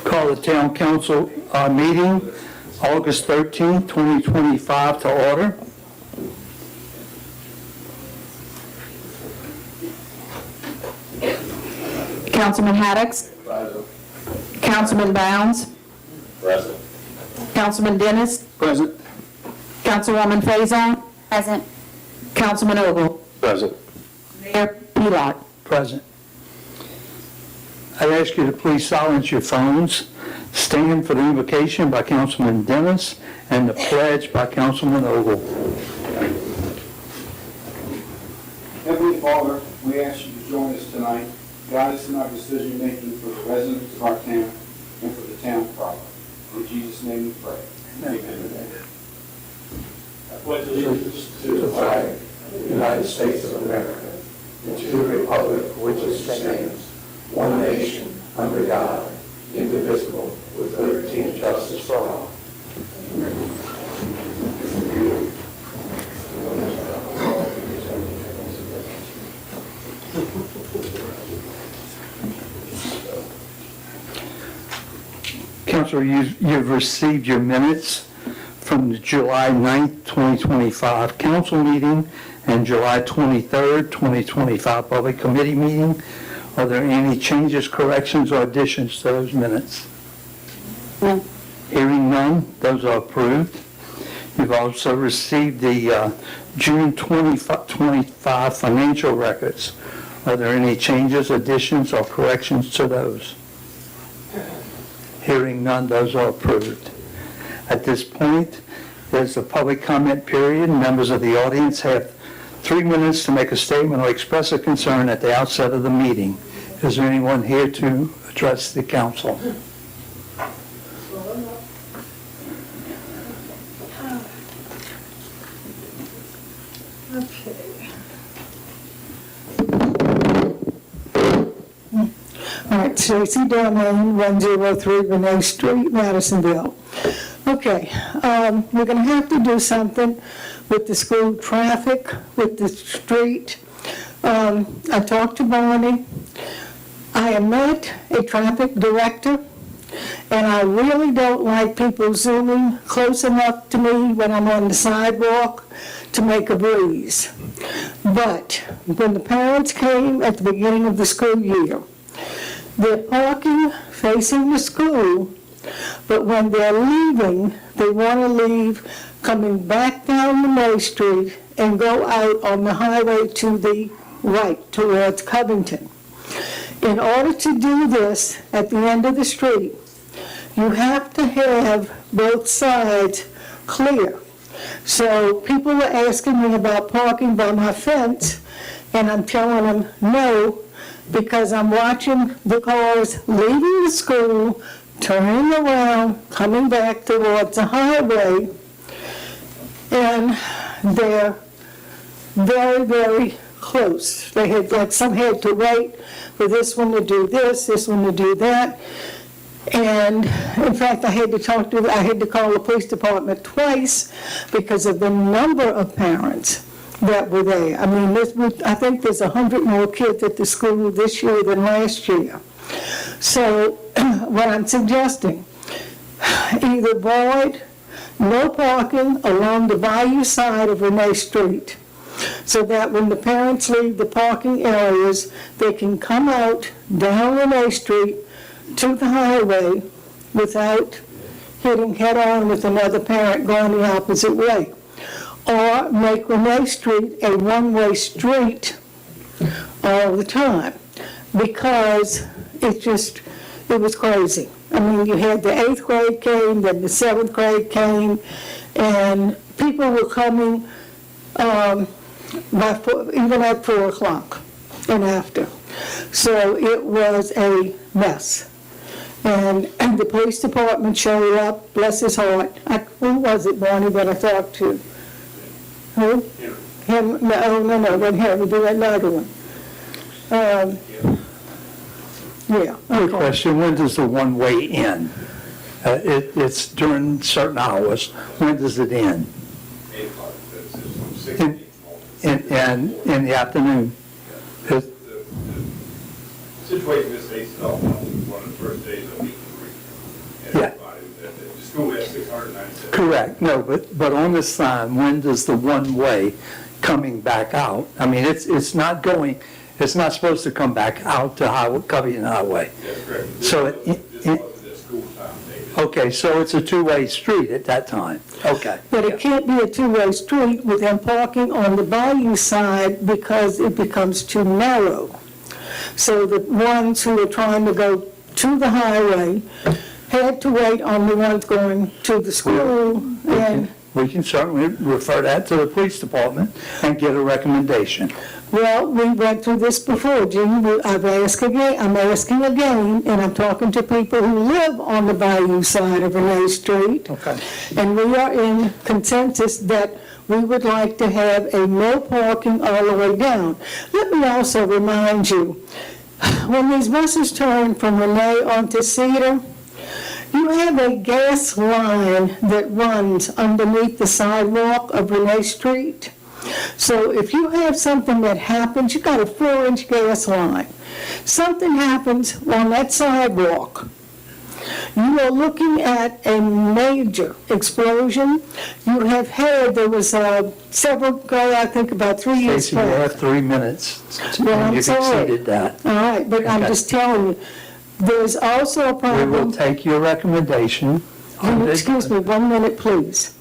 Call the Town Council meeting August 13th, 2025 to order. Councilman Haddix. Present. Councilman Bounds. Present. Councilman Dennis. Present. Councilwoman Faison. Present. Councilman Ogle. Present. Mayor Pelot. Present. I'd ask you to please silence your phones. Stand for the invocation by Councilman Dennis and the pledge by Councilman Ogle. Heavenly Father, we ask you to join us tonight. Guide us in our decision making for the residents of our town and for the town proper. In Jesus' name we pray. Amen. I pledge allegiance to the flag of the United States of America and to the republic for which it stands, one nation, under God, indivisible, with liberty and justice for all. Councilor, you've received your minutes from the July 9th, 2025 council meeting and July 23rd, 2025 public committee meeting. Are there any changes, corrections, or additions to those minutes? No. Hearing none, those are approved. You've also received the June 2025 financial records. Are there any changes, additions, or corrections to those? Hearing none, those are approved. At this point, there's a public comment period. Members of the audience have 3 minutes to make a statement or express a concern at the outset of the meeting. Is there anyone here to address the council? All right, Tracy Domain, 103 Renee Street, Madisonville. Okay, we're going to have to do something with the school traffic, with the street. I talked to Barney. I am not a traffic director, and I really don't like people zooming close enough to me when I'm on the sidewalk to make a breeze. But when the parents came at the beginning of the school year, they're parking facing the school, but when they're leaving, they want to leave coming back down the Main Street and go out on the highway to the right towards Covington. In order to do this at the end of the street, you have to have both sides clear. So people are asking me about parking by my fence, and I'm telling them no, because I'm watching the cars leaving the school, turning around, coming back towards the highway, and they're very, very close. They had, like, some had to wait for this one to do this one to do that. And in fact, I had to call the police department twice because of the number of parents that were there. I mean, I think there's 100 more kids at the school this year than last year. So what I'm suggesting, either void, no parking along the bayou side of Renee Street, so that when the parents leave the parking areas, they can come out down Renee Street to the highway without hitting head-on with another parent going the opposite way. Or make Renee Street a one-way street all the time, because it was crazy. I mean, you had the 8th grade came, then the 7th grade came, and people were coming even at 4 o'clock and after. So it was a mess. And the police department showed up, bless his heart. Who was it, Barney, that I talked to? Who? Him, no, wasn't him, it'd be another one. Yeah. Quick okay. question, when does the one-way end? It's during certain hours. When does it end? 8 o'clock, that's from 6 In- to 8. In the afternoon? The situation this state's developed on one of the first days of week 3. Yeah. Everybody, the school has 697. Correct, no, but on the sign, when does the one-way coming back out? I mean, it's not supposed to come back out to Covington Highway. That's correct. So This wasn't the school time date. Okay, so it's a two-way street at that time, okay. But it can't be a two-way street with them parking on the bayou side because it becomes too narrow. So the ones who are trying to go to the highway had to wait on the ones going to the school, and, We can certainly refer that to the police department and get a recommendation. well, we went through this before, Jim. I'm asking again, and I'm talking to people who live on the bayou side of Renee Street. Okay. And we are in consensus that we would like to have a no parking all the way down. Let me also remind you, when these buses turn from Renee onto Cedar, you have a gas line that runs underneath the sidewalk of Renee Street. So if you have something that happens, you've got a 4-inch gas line. Something happens on that sidewalk, you are looking at a major explosion. You have had, there was several, I think about 3 years Stacy, you back. have 3 minutes. Well, I'm You've sorry. exceeded that. All right, but I'm Okay. just telling you, there's also a We will problem. take your recommendation. Excuse me, 1 minute, please.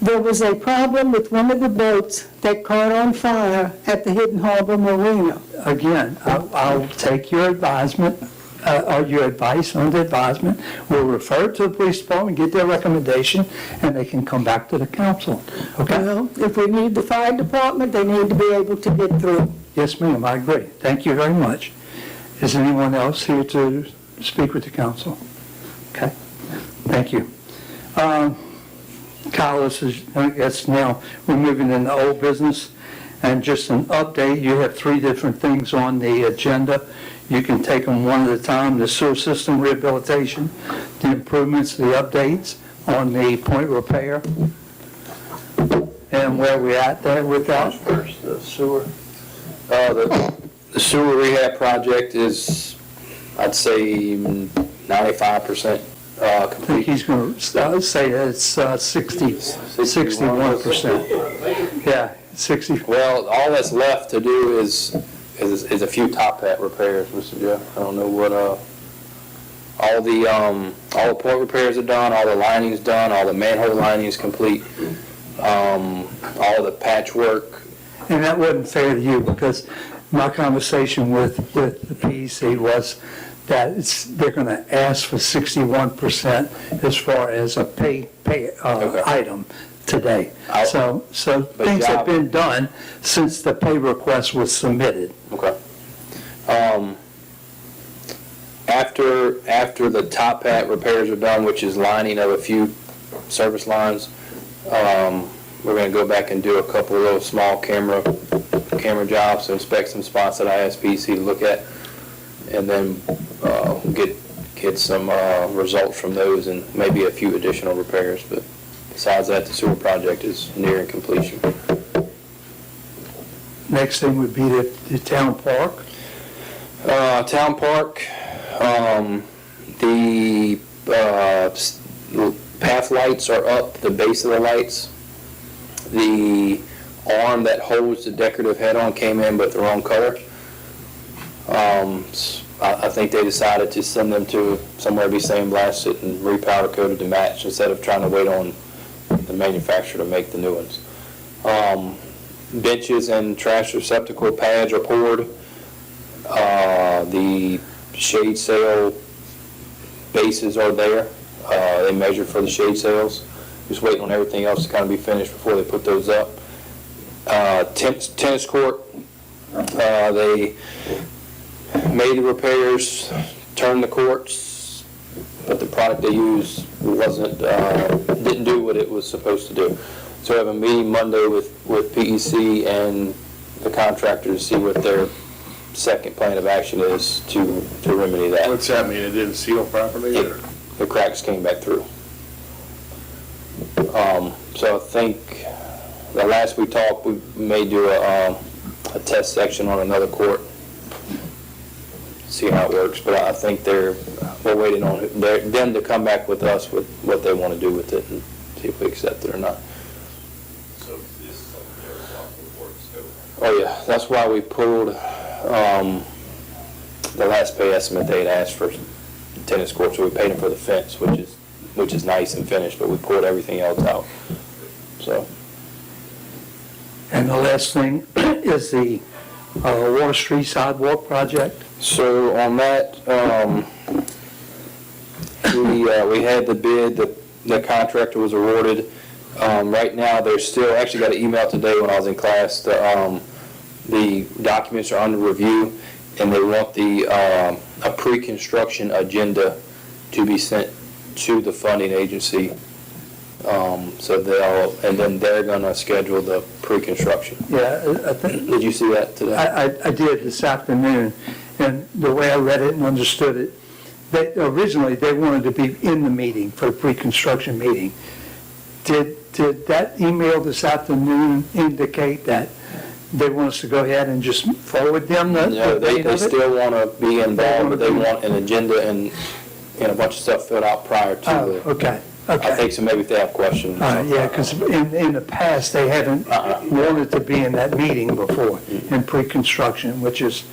There was a problem with one of the boats that caught on fire at the Hidden Harbor Marina. Again, I'll take your advisement, or your advice on the advisement. We'll refer it to the police department, get their recommendation, and they can come back to the council. Okay? Well, if we need the fire department, they need to be able to get through. Yes, ma'am, I agree. Thank you very much. Is anyone else here to speak with the council? Okay, thank you. Kyle, this is, I guess now we're moving into old business, and just an update, you have 3 different things on the agenda. You can take them one at a time, the sewer system rehabilitation, the improvements, the updates on the point repair, and where we at there with that? First, the sewer. The sewer rehab project is, I'd say, 95% I think complete. he's going to say that it's 61%. Yeah, 60. Well, all that's left to do is a few top hat repairs, Mr. Jeff. I don't know what, all the point repairs are done, all the lining's done, all the manhole lining's complete, all the patchwork. And that wasn't fair to you, because my conversation with the PEC was that they're going to ask for 61% as far as a pay Okay. item today. So But things have job- been done since the pay request was submitted. Okay. After the top hat repairs are done, which is lining of a few service lines, we're gonna go back and do a couple of little small camera jobs, to inspect some spots that I asked PC to look at, and then get some results from those and maybe a few additional repairs. But besides that, the sewer project is nearing completion. Next thing would be the town park. Town park, the path lights are up, the base of the lights. The arm that holds the decorative head-on came in but the wrong color. I think they decided to send them to somewhere to be sandblasted and repowder coated to match instead of trying to wait on the manufacturer to make the new ones. Benches and trash receptacle pads are poured. The shade sail bases are there. They measured for the shade sails. Just waiting on everything else to kind of be finished before they put those up. Tennis court, they made the repairs, turned the courts, but the product they used wasn't, didn't do what it was supposed to do. So we have a meeting Monday with PEC and the contractor to see what their second plan of action is to remedy that. What's that mean? It didn't seal properly? Or? The cracks came back through. So I think the last we talked, we may do a test section on another court, see how it works. But I think we're waiting on them to come back with us with what they want to do with it and see if we accept it or not. So this is something they're responsible for, so. Oh yeah, that's why we pulled the last pay estimate they had asked for tennis court, so we paid them for the fence, which is nice and finished, but we pulled everything else out. So. And the last thing is the Water Street sidewalk project. So on that, we had the bid, the contractor was awarded. Right now, they're still, actually got an email today when I was in class, the documents are under review, and they want a pre-construction agenda to be sent to the funding agency. And then they're gonna schedule the pre-construction. Yeah, I think, Did you see that today? I did this afternoon, and the way I read it and understood it, originally, they wanted to be in the meeting for the pre-construction meeting. Did that email this afternoon indicate that they want us to go ahead and just forward them the No, they date of it? still wanna be involved, but they want an agenda and a bunch of stuff filled out prior to Oh, the, okay, I okay. think so, maybe if they have questions. Yeah, because in the past, they haven't wanted to be in that meeting before, in pre-construction, which is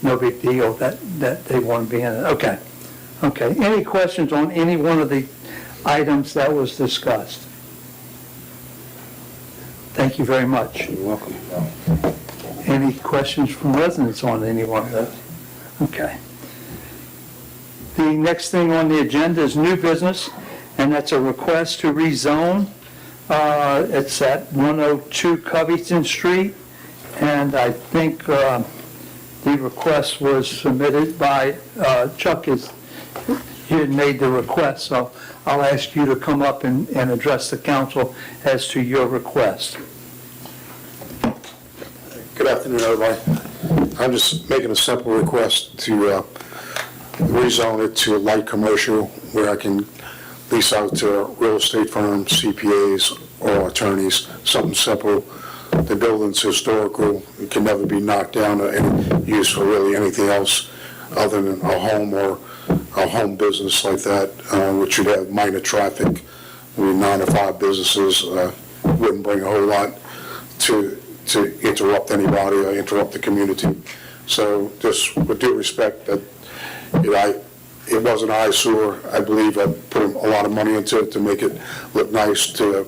no big deal that they want to be in it. Okay, okay. Any questions on any one of the items that was discussed? Thank you very much. You're welcome. Any questions from residents on any one of those? Okay. The next thing on the agenda is new business, and that's a request to rezone. It's at 102 Covington Street, and I think the request was submitted by Chuck. You had made the request, so I'll ask you to come up and address the council as to your request. Good afternoon, everybody. I'm just making a simple request to rezone it to light commercial where I can lease out to real estate firms, CPAs, or attorneys, something simple. The building's historical, it can never be knocked down or any use for really anything else other than a home or a home business like that, which would have minor traffic. 9 to 5 businesses wouldn't bring a whole lot to interrupt anybody or interrupt the community. So just with due respect, that it was an eyesore. I believe I put a lot of money into it to make it look nice, to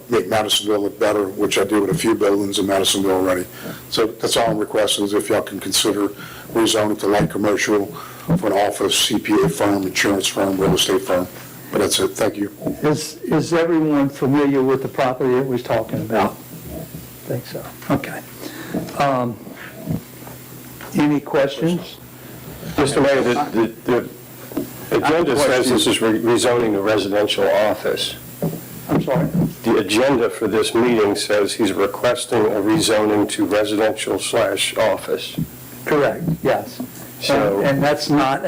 make Madisonville look better, which I do with a few buildings in Madisonville already. So that's all I'm requesting, is if y'all can consider rezoning to light commercial for an office, CPA firm, insurance firm, real estate firm. But that's it. Thank you. Is everyone familiar with the property that we're talking about? I think so. Okay. Any questions? Mr. Mayor, the agenda says this is rezoning the residential office. I'm sorry? The agenda for this meeting says he's requesting a rezoning to residential/office. Correct, yes. So- And that's not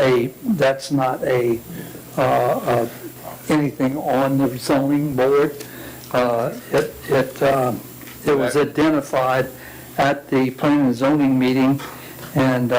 anything on the zoning board. It was identified at the planning and zoning meeting, and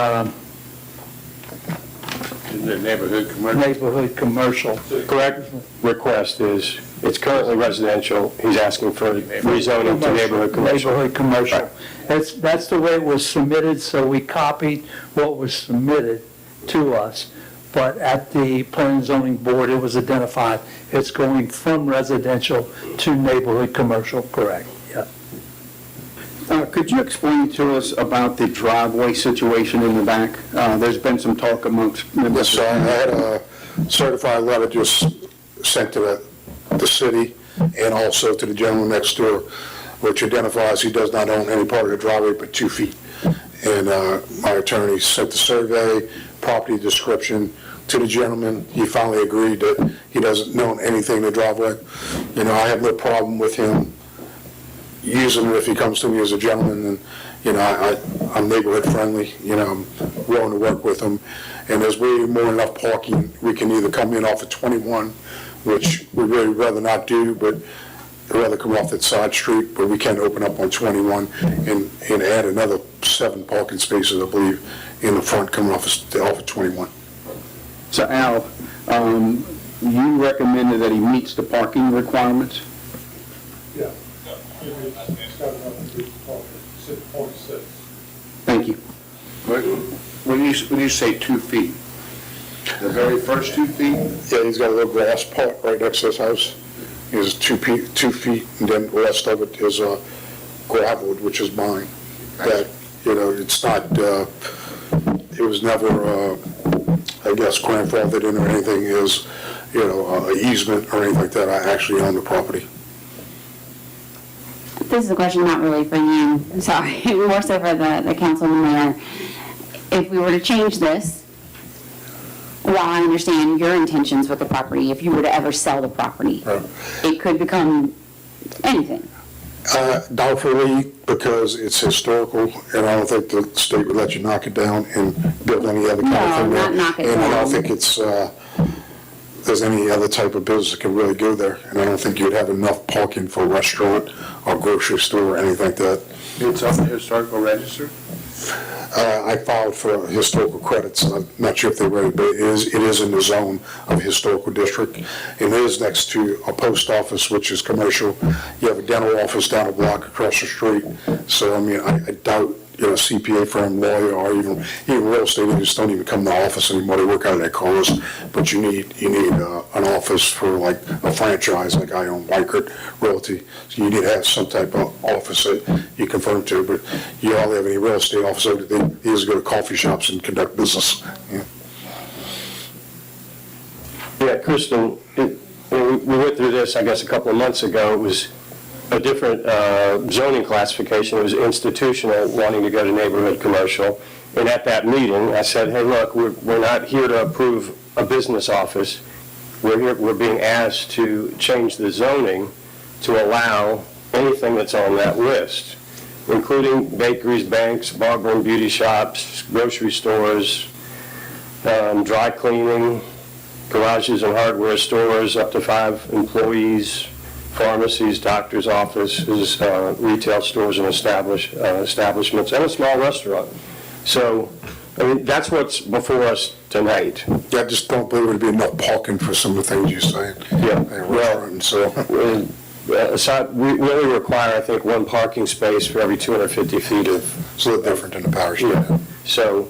In the neighborhood commercial. neighborhood commercial. Correct request is, it's currently residential, he's asking for rezoning to neighborhood commercial. Neighborhood commercial. That's the way it was submitted, so we copied what was submitted to us. But at the planning and zoning board, it was identified, it's going from residential to neighborhood commercial, correct, yeah. Could you explain to us about the driveway situation in the back? There's been some talk amongst members. Yes, sir. I had a certified letter just sent to the city and also to the gentleman next door, which identifies he does not own any part of the driveway but 2 feet. And my attorney sent the survey, property description, to the gentleman. He finally agreed that he doesn't know anything in the driveway. You know, I have no problem with him using it if he comes to me as a gentleman, and, you know, I'm neighborhood friendly, you know, I'm willing to work with him. And there's way more than enough parking. We can either come in off of 21, which we'd really rather not do, but I'd rather come off that side street, but we can open up on 21 and add another 7 parking spaces, I believe, in the front coming off of 21. So Al, you recommended that he meets the parking requirements? Yeah. It's got enough to do for 6.6. Thank you. When you say 2 feet, the very first 2 feet? Yeah, he's got a little grass part right next to his house. He's 2 feet, and then the rest of it is gravel, which is mine. That, you know, it's not, it was never, I guess, grandfathered in or anything, is, you know, an easement or anything like that. I actually own the property. This is a question not really for you, sorry, more so for the council and the mayor. If we were to change this, while I understand your intentions with the property, if you were to ever sell the property, it could become anything. Doubtfully, because it's historical, and I don't think the state would let you knock it down and build any other kind of thing there. No, not knock it And I don't down. think it's, there's any other type of business that can really go there. And I don't think you'd have enough parking for a restaurant or grocery store or anything like that. It's on the historical register? I filed for historical credits. I'm not sure if they're ready, but it is in the zone of historical district. And it is next to a post office, which is commercial. You have a dental office down a block across the street. So, I mean, I doubt, you know, CPA firm, lawyer, or even real estate agents don't even come to the office anymore. They work out of their cars. But you need an office for like a franchise, like I own Weichert Realty. So you need to have some type of office that you confirm to. But you hardly have any real estate offices. They usually go to coffee shops and conduct business. Yeah. Yeah, Kristen, when we went through this, I guess, a couple of months ago. It was a different zoning classification. It was institutional, wanting to go to neighborhood commercial. And at that meeting, I said, hey, look, we're not here to approve a business office. We're being asked to change the zoning to allow anything that's on that list, including bakeries, banks, barber and beauty shops, grocery stores, dry cleaning, garages and hardware stores, up to 5 employees, pharmacies, doctor's offices, retail stores and establishments, and a small restaurant. So, I mean, that's what's before us tonight. Yeah, I just don't believe there'd be enough parking for some of the things you're saying. Yeah, Well, so. We only require, I think, 1 parking space for every 250 feet of. It's a little different than the parish. Yeah. So,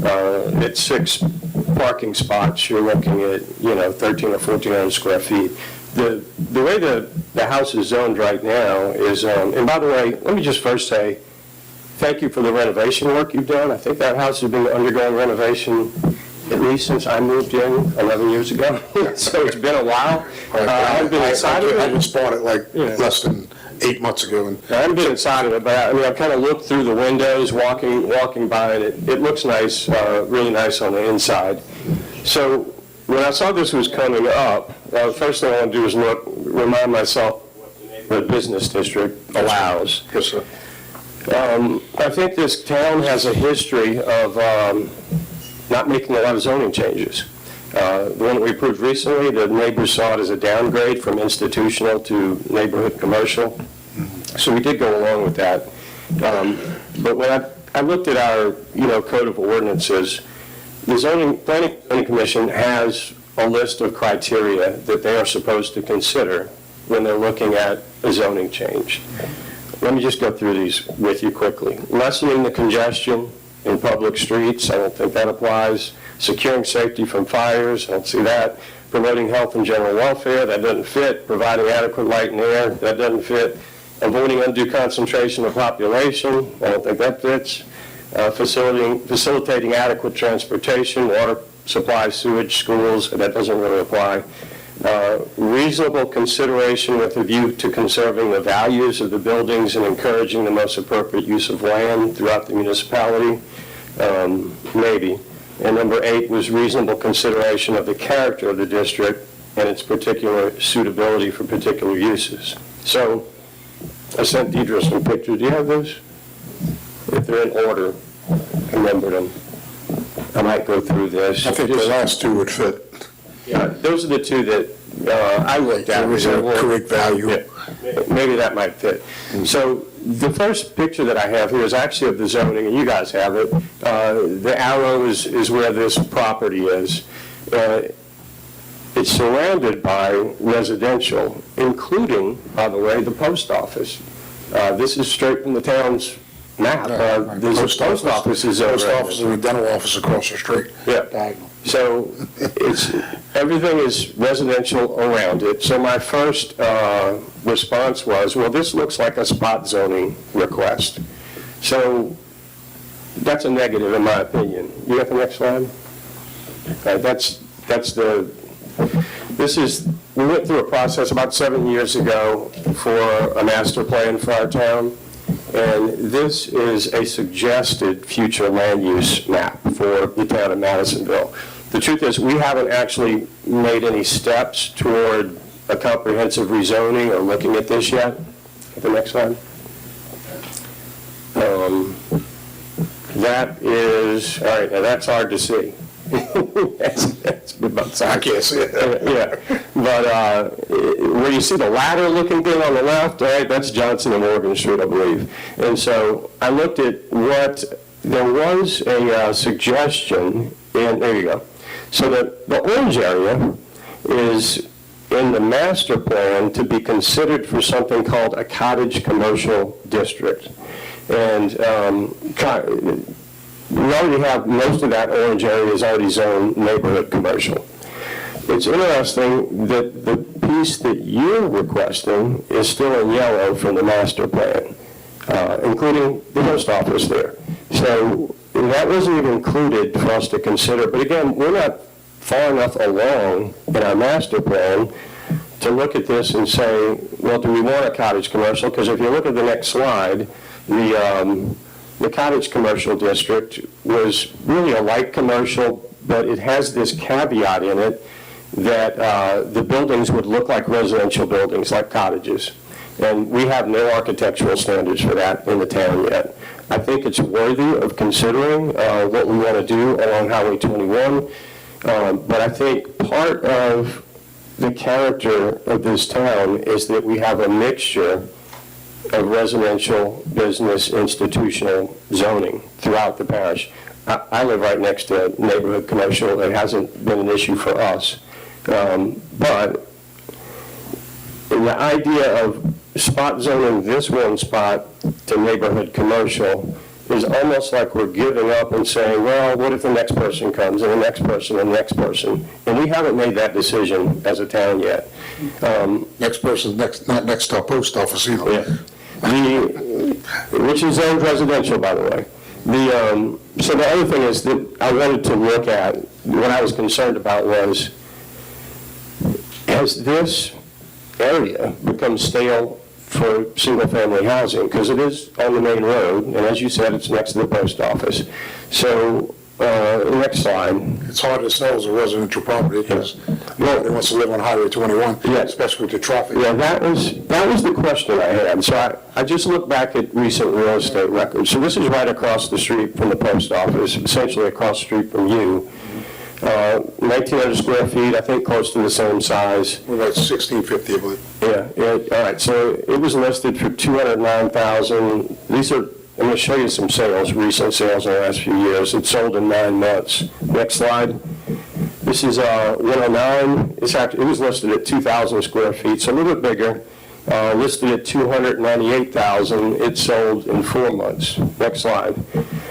at 6 parking spots, you're looking at, 1,300 or 1,400 square feet. The way the house is zoned right now is, and by the way, let me just first say, thank you for the renovation work you've done. I think that house has been undergoing renovation at least since I moved in 11 years ago. So it's been a while. I've been excited. I just bought it like less than 8 months ago. And I haven't been inside of it, but I mean, I've kind of looked through the windows, walking by, and it looks nice, really nice on the inside. So when I saw this was coming up, the first thing I want to do is remind myself what the business district allows. Yes, sir. I think this town has a history of not making a lot of zoning changes. The one that we approved recently, the neighbors saw it as a downgrade from institutional to neighborhood commercial. So we did go along with that. But when I looked at our, code of ordinances, the Planning and Zoning Commission has a list of criteria that they are supposed to consider when they're looking at a zoning change. Let me just go through these with you quickly. Lessening the congestion in public streets, I don't think that applies. Securing safety from fires, I don't see that. Promoting health and general welfare, that doesn't fit. Providing adequate light and air, that doesn't fit. Avoiding undue concentration of population, I don't think that fits. Facilitating adequate transportation, water supply, sewage, schools, that doesn't really apply. Reasonable consideration with a view to conserving the values of the buildings and encouraging the most appropriate use of land throughout the municipality, maybe. And number 8 was reasonable consideration of the character of the district and its particular suitability for particular uses. So I sent Deidre some pictures. Do you have those? If they're in order, I remembered them. I might go through this. I think the last two would fit. Yeah, those are the two that I looked at. There was a correct value. Yeah, maybe that might fit. So the first picture that I have here is actually of the zoning, and you guys have it. The arrow is where this property is. It's surrounded by residential, including, by the way, the post office. This is straight from the town's map. The post office is over. Post office and the dental office across the street. Yeah. Diagonal. So everything is residential around it. So my first response was, well, this looks like a spot zoning request. So that's a negative in my opinion. You got the next slide? We went through a process about 7 years ago for a master plan for our town. And this is a suggested future land use map for the town of Madisonville. The truth is, we haven't actually made any steps toward a comprehensive rezoning or looking at this yet. The next slide. That is, all right, now that's hard to see. I can't see it. Yeah, but where you see the ladder looking thing on the left, all right, that's Johnson and Morgan Street, I believe. And so I looked at there was a suggestion, and there you go. So the orange area is in the master plan to be considered for something called a cottage commercial district. And we already have, most of that orange area is already zoned neighborhood commercial. It's interesting that the piece that you're requesting is still in yellow from the master plan, including the post office there. So that wasn't even included for us to consider. But again, we're not far enough along in our master plan to look at this and say, well, do we want a cottage commercial? Because if you look at the next slide, the cottage commercial district was really a light commercial, but it has this caveat in it that the buildings would look like residential buildings, like cottages. And we have no architectural standards for that in the town yet. I think it's worthy of considering what we want to do along Highway 21. But I think part of the character of this town is that we have a mixture of residential, business, institutional zoning throughout the parish. I live right next to neighborhood commercial. It hasn't been an issue for us. But the idea of spot zoning this one spot to neighborhood commercial is almost like we're giving up and saying, well, what if the next person comes and the next person and the next person? And we haven't made that decision as a town yet. Next person, not next to a post office either. Yeah. Which is zoned residential, by the way. So the other thing is that I wanted to look at, what I was concerned about was, has this area become stale for single-family housing? Because it is on the main road, and as you said, it's next to the post office. So, next slide. It's hard to sell as a residential property because nobody wants to live on Highway 21, Yeah. especially with the traffic. Yeah, that was the question I had. So I just looked back at recent real estate records. So this is right across the street from the post office, essentially across the street from you. 1,900 square feet, I think close to the same size. We're about 1650, I believe. Yeah, all right, so it was listed for $209,000. These are, I'm going to show you some sales, recent sales in the last few years. It sold in 9 months. Next slide. This is 109. It was listed at 2,000 square feet, so a little bit bigger. Listed at $298,000. It sold in 4 months. Next slide.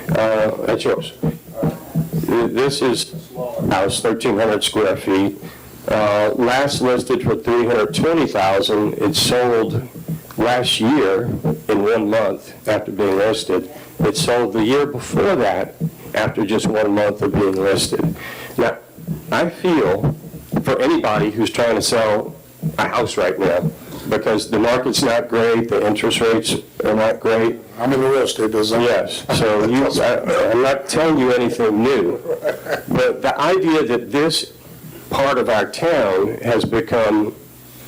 That's yours. This is house, 1,300 square feet. Last listed for $320,000. It sold last year in 1 month after being listed. It sold the year before that after just 1 month of being listed. Now, I feel for anybody who's trying to sell a house right now, because the market's not great, the interest rates are not great. I'm in the real estate business. Yes, so I'm not telling you anything new, but the idea that this part of our town has become,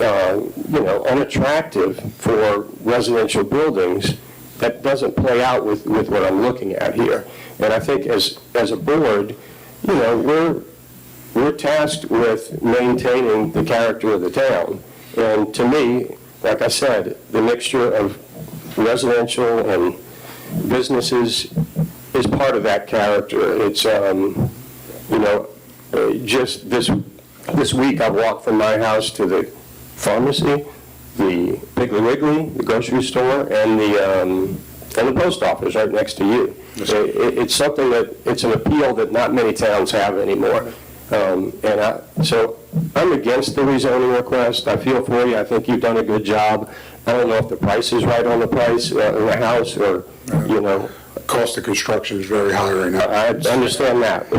unattractive for residential buildings, that doesn't play out with what I'm looking at here. And I think as a board, we're tasked with maintaining the character of the town. And to me, like I said, the mixture of residential and businesses is part of that character. It's, just this week I walked from my house to the pharmacy, the Piggly Wiggly, the grocery store, and the post office right next to you. It's something it's an appeal that not many towns have anymore. So I'm against the rezoning request. I feel for you. I think you've done a good job. I don't know if the price is right on the price of the house or, Cost of construction is very high right now. I understand that.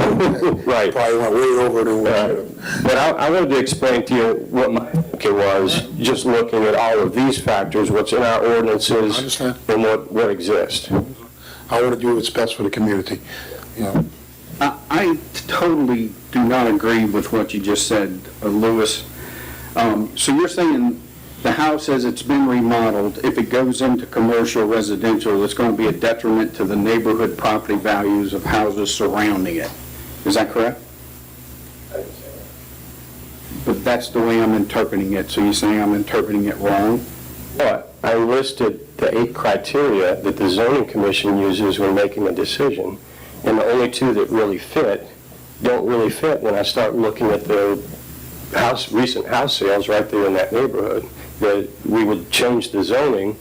Right. Probably went way over the But I wanted to explain to you what my thinking was, just looking at all of these factors, what's in our ordinances. I understand. And what exists. I want to do what's best for the community, I totally do not agree with what you just said, Louis. So you're saying the house, as it's been remodeled, if it goes into commercial residential, it's going to be a detriment to the neighborhood property values of houses surrounding it. Is that correct? But that's the way I'm interpreting it. So you're saying I'm interpreting it wrong? But I listed the 8 criteria that the zoning commission uses when making a decision, and the only 2 that really fit don't really fit when I start looking at the recent house sales right there in that neighborhood, that we would change the zoning.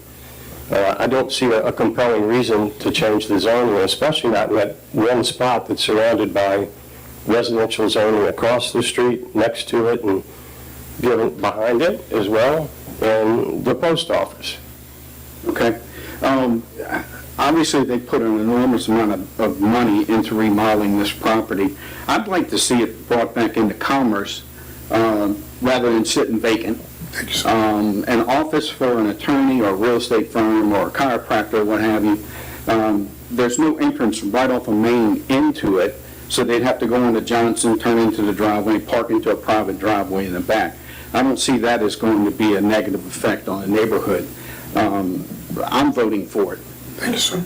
I don't see a compelling reason to change the zoning, especially not in that one spot that's surrounded by residential zoning across the street, next to it, and behind it as well, and the post office. Okay. Obviously, they put an enormous amount of money into remodeling this property. I'd like to see it brought back into commerce rather than sitting vacant. An office for an attorney or a real estate firm or a chiropractor, what have you. There's no entrance right off of Main into it, so they'd have to go into Johnson, turn into the driveway, park into a private driveway in the back. I don't see that as going to be a negative effect on the neighborhood. I'm voting for it. Thank you, sir.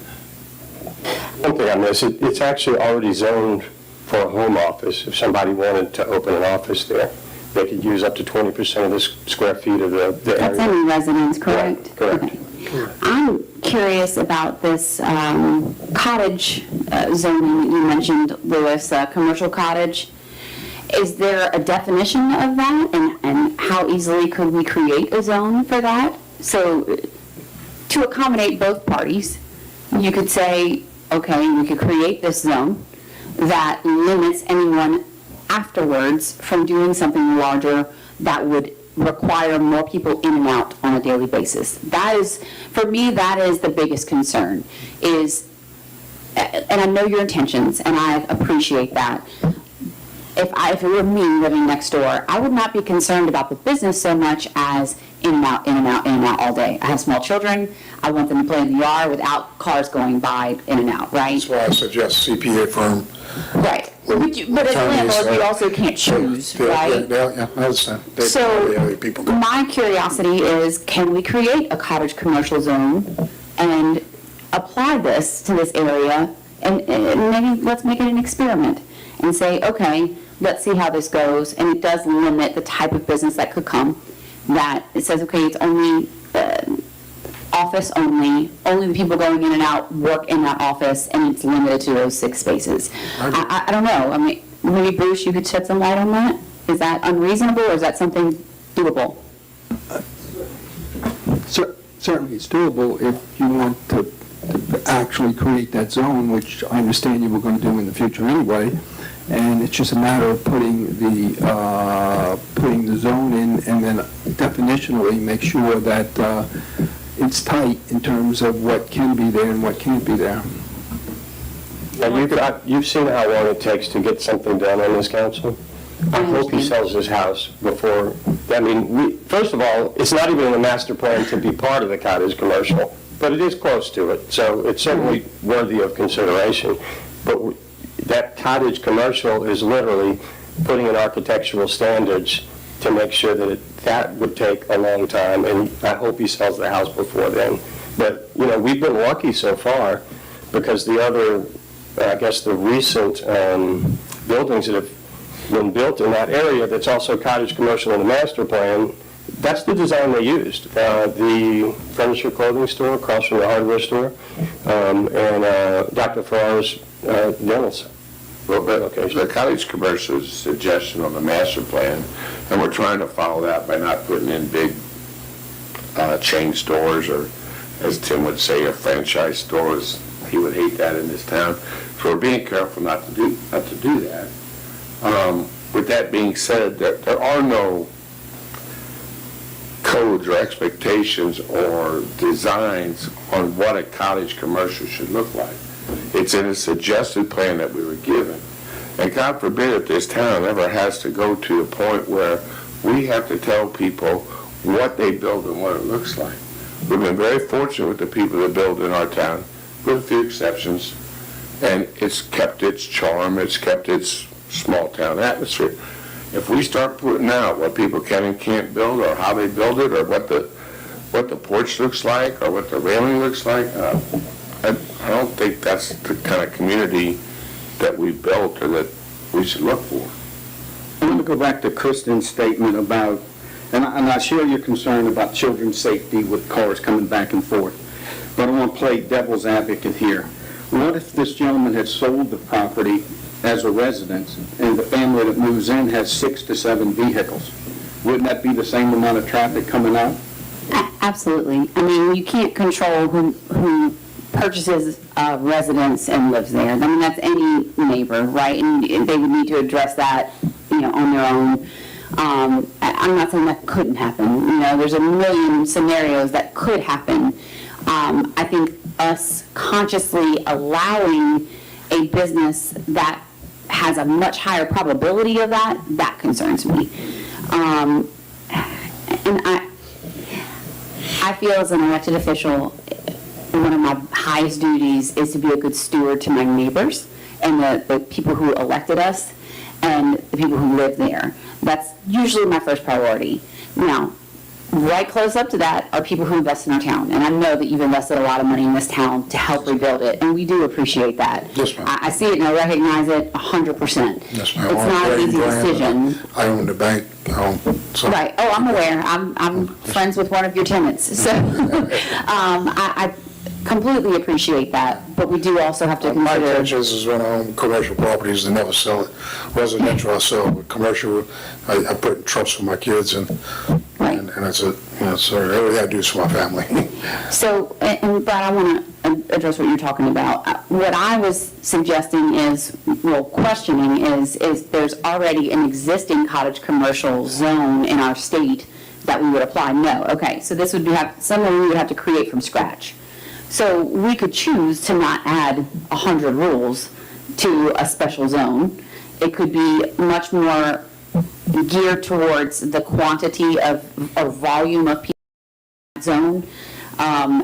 One thing on this, it's actually already zoned for a home office. If somebody wanted to open an office there, they could use up to 20% of the square feet of the That's area. any residence, correct? Right, correct. Okay. I'm curious about this cottage zoning that you mentioned, Louis, commercial cottage. Is there a definition of that, and how easily could we create a zone for that? So to accommodate both parties, you could say, okay, we could create this zone that limits anyone afterwards from doing something larger that would require more people in and out on a daily basis. That is, for me, that is the biggest concern, is, and I know your intentions, and I appreciate that. If it were me living next door, I would not be concerned about the business so much as in and out, in and out, in and out all day. I have small children. I want them to play in the yard without cars going by in and out, right? That's why I suggest CPA firm. Right. But as a landlord, you also can't choose, right? Yeah, I understand. So, People go. my curiosity is, can we create a cottage commercial zone and apply this to this area, and maybe let's make it an experiment and say, okay, let's see how this goes, and it does limit the type of business that could come, that it says, okay, it's only office only the people going in and out work in that office, and it's limited to those 6 spaces. I don't know, I mean, maybe Bruce, you could shed some light on that? Is that unreasonable, or is that something doable? Certainly it's doable if you want to actually create that zone, which I understand you were going to do in the future anyway, and it's just a matter of putting the zone in, and then definitionally make sure that it's tight in terms of what can be there and what can't be there. Now, you've seen how long it takes to get something done on this council. I hope he sells his house before I mean, first of all, it's not even in the master plan to be part of the cottage commercial, but it is close to it, so it's certainly worthy of consideration. But that cottage commercial is literally putting in architectural standards to make sure that that would take a long time, and I hope he sells the house before then. But, we've been lucky so far, because the other, I guess, the recent buildings that have been built in that area that's also cottage commercial in the master plan, that's the design they used. The furniture clothing store across from the hardware store, and Dr. Farrar's dental center. Well, but the cottage commercial is a suggestion on the master plan, and we're trying to follow that by not putting in big chain stores, or, as Tim would say, a franchise stores. He would hate that in this town. So we're being careful not to do that. With that being said, there are no codes or expectations or designs on what a cottage commercial should look like. It's in a suggested plan that we were given. And God forbid if this town ever has to go to a point where we have to tell people what they build and what it looks like. We've been very fortunate with the people that build in our town, with a few exceptions, and it's kept its charm, it's kept its small town atmosphere. If we start putting out what people can and can't build, or how they build it, or what the porch looks like, or what the railing looks like, I don't think that's the kind of community that we built or that we should look for. I want to go back to Kristen's statement about, and I share your concern about children's safety with cars coming back and forth, but I want to play devil's advocate here. What if this gentleman had sold the property as a residence, and the family that moves in has 6 to 7 vehicles? Wouldn't that be the same amount of traffic coming out? Absolutely. I mean, you can't control who purchases a residence and lives there. I mean, that's any neighbor, right? And they would need to address that, on their own. I'm not saying that couldn't happen. There's a million scenarios that could happen. I think us consciously allowing a business that has a much higher probability of that concerns me. And I feel as an elected official, one of my highest duties is to be a good steward to my neighbors and the people who elected us and the people who live there. That's usually my first priority. Now, right close up to that are people who invest in our town. And I know that you've invested a lot of money in this town to help rebuild it, and we do appreciate that. Yes, ma'am. I see it and I recognize it 100%. Yes, ma'am. It's not an easy decision. I own the bank. Right. Oh, I'm aware. I'm friends with one of your tenants. So I completely appreciate that, but we do also have to My consider. intention is when I own commercial properties to never sell it. Residential, I sell, but commercial, I put in trust for my kids, and Right. and that's it. So everything I do is for my family. So, and Brad, I want to address what you're talking about. What I was suggesting is, questioning is there's already an existing cottage commercial zone in our state that we would apply? No. Okay, so this would have something we would have to create from scratch. So we could choose to not add 100 rules to a special zone. It could be much more geared towards the quantity of or volume of people in that zone,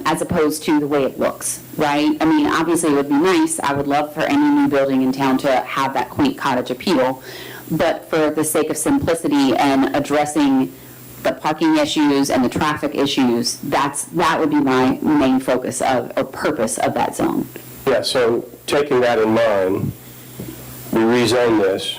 as opposed to the way it looks, right? I mean, obviously it would be nice. I would love for any new building in town to have that quaint cottage appeal. But for the sake of simplicity and addressing the parking issues and the traffic issues, that would be my main focus of, or purpose of that zone. Yeah, so taking that in mind, we rezone this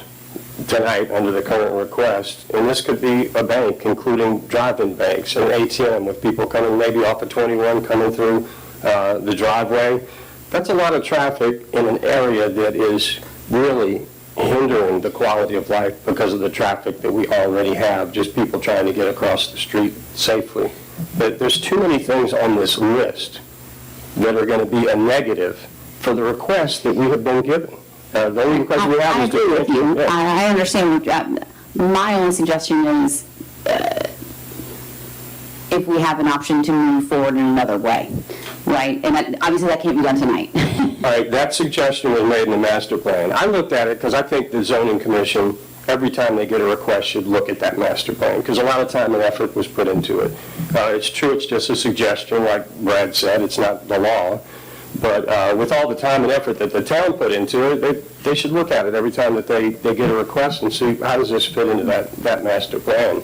tonight under the current request, and this could be a bank, including drive-in banks, an ATM with people coming maybe off of 21, coming through the driveway. That's a lot of traffic in an area that is really hindering the quality of life because of the traffic that we already have, just people trying to get across the street safely. But there's too many things on this list that are going to be a negative for the request that we have been given. The only request we have I is to... agree with you. Yeah. I understand. My only suggestion is if we have an option to move forward in another way, right? And obviously that can't be done tonight. All right, that suggestion was made in the master plan. I looked at it because I think the zoning commission every time they get a request, should look at that master plan, because a lot of time and effort was put into it. It's true, it's just a suggestion, like Brad said, it's not the law, but with all the time and effort that the town put into it, they should look at it every time that they get a request and see, how does this fit into that master plan?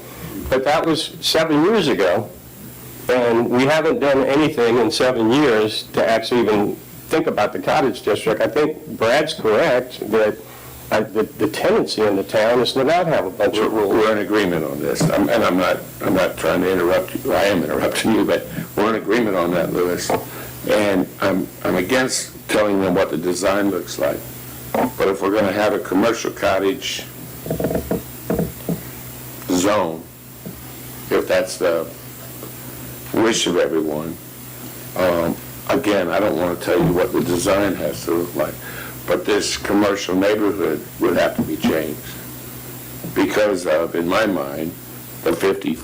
But that was 7 years ago, and we haven't done anything in 7 years to actually even think about the cottage district. I think Brad's correct that the tendency in the town is to not have a bunch of rules. We're in agreement on this, and I'm not trying to interrupt you, I am interrupting you, but we're in agreement on that, Louis. And I'm against telling them what the design looks like. But if we're gonna have a commercial cottage zone, if that's the wish of everyone, again, I don't want to tell you what the design has to look like, but this commercial neighborhood would have to be changed because of, in my mind, the 50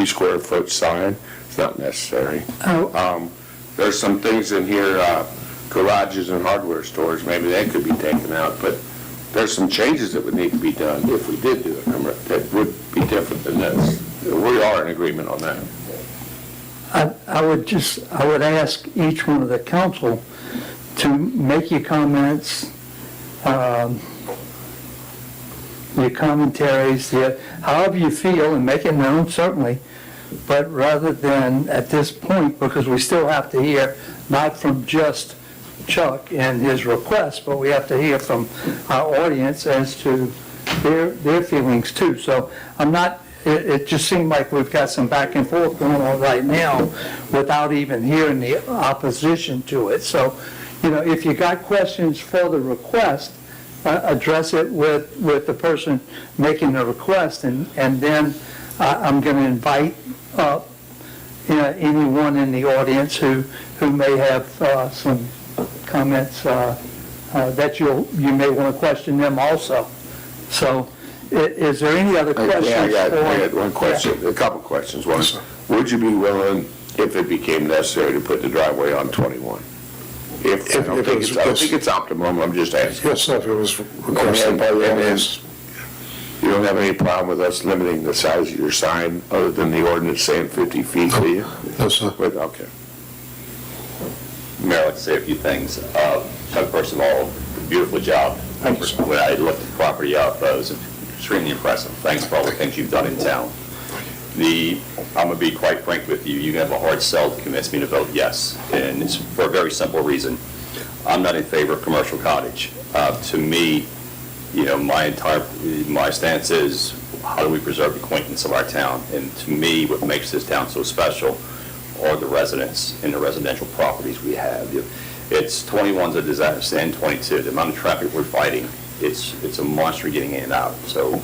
square foot sign is not necessary. There's some things in here, garages and hardware stores, maybe they could be taken out, but there's some changes that would need to be done if we did do it, that would be different than this. We are in agreement on that. I would ask each one of the council to make your comments, your commentaries, however you feel, and make it known, certainly, but rather than at this point, because we still have to hear not from just Chuck and his request, but we have to hear from our audience as to their feelings too. So it just seemed like we've got some back and forth going on right now without even hearing the opposition to it. So, if you got questions for the request, address it with the person making the request, and then I'm going to invite anyone in the audience who may have some comments that you may want to question them also. So, is there any other questions? I got one question, a couple questions. One, would you be willing, if it became necessary, to put the driveway on 21? I don't think it's optimum, I'm just asking. Yes, sir, if it was requested by the audience. You don't have any problem with us limiting the size of your sign, other than the ordinance saying 50 feet, do you? No, sir. Okay. Mayor, I'd like to say a few things. Chuck, first of all, beautiful job. Thank you, sir. When I looked the property up, it was extremely impressive. Thanks for all the things you've done in town. I'm going to be quite frank with you. You have a hard sell to convince me to vote yes, and it's for a very simple reason. I'm not in favor of commercial cottage. To me, my stance is, how do we preserve the quaintness of our town? And to me, what makes this town so special are the residents and the residential properties we have. It's 21's a disaster, and 22. The amount of traffic we're fighting, it's a monster getting in and out. So